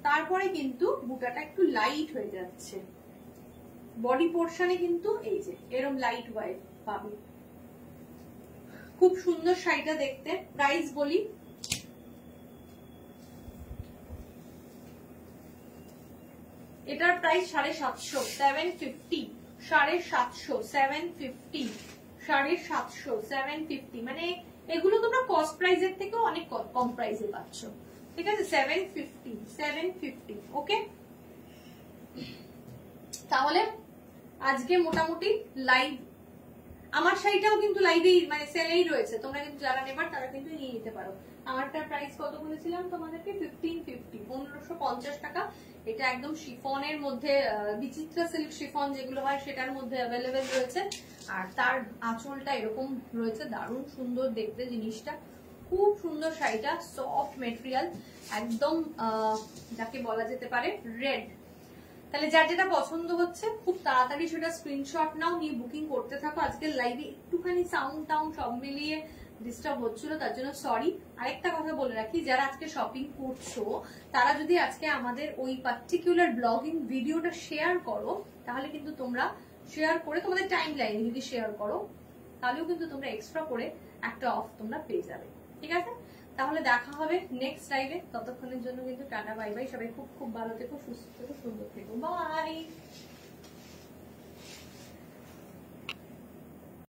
তারপরে কিন্তু বুটাটা একটু লাইট হয়ে যাচ্ছে। বডি পোর্শনে কিন্তু এই যে এরকম লাইট ওয়াইট পাবে। খুব সুন্দর শাড়িটা দেখতে। প্রাইস বলি, এটার প্রাইস 750, 750, 750, 750, 750, 750। মানে এগুলো তোমরা কস্ট প্রাইসের থেকেও অনেক কম প্রাইসে পাচ্ছ। ঠিক আছে, 750 ওকে। তাহলে আজকে মোটামুটি লাইভ, আমার শাড়িটাও কিন্তু লাইভেই মানে সেলেই রয়েছে, তোমরা কিন্তু যারা নেবার তারা কিন্তু নিয়ে নিতে পারো। আমারটার প্রাইস কত বলেছিলাম তোমাদেরকে? 1550, 1550 টাকা। এটা একদম শিফনের মধ্যে, বিচিত্রা সিল্ক শিফন যেগুলো হয় সেটার মধ্যে অ্যাভেলেবেল রয়েছে। আর তার আঁচলটা এরকম রয়েছে, দারুণ সুন্দর দেখতে জিনিসটা, খুব সুন্দর শাড়িটা, সফট মেটেরিয়াল, একদম যাকে বলা যেতে পারে রেড। তাহলে যার যেটা পছন্দ হচ্ছে খুব তাড়াতাড়ি সেটা স্ক্রিনশট নাও, নিয়ে বুকিং করতে থাকো। আজকের লাইভে একটুখানি সাউন্ড টাউন সব মিলিয়ে ডিস্টার্ব হচ্ছিল, তার জন্য সরি। আরেকটা কথা বলে রাখি, যারা আজকে শপিং করছো তারা যদি আজকে আমাদের ওই পার্টিকুলার ব্লগিং ভিডিওটা শেয়ার করো, তাহলে কিন্তু তোমরা শেয়ার করে তোমাদের টাইম লাইনে যদি শেয়ার করো তাহলেও কিন্তু তোমরা এক্সট্রা করে একটা অফ তোমরা পেয়ে যাবে। ঠিক আছে, তাহলে দেখা হবে নেক্সট লাইভে। ততক্ষণের জন্য কিন্তু টাটা বাই বাই, সবাই খুব খুব ভালো থেকো, সুস্থ থেকো, সুন্দর থেকো, বাই।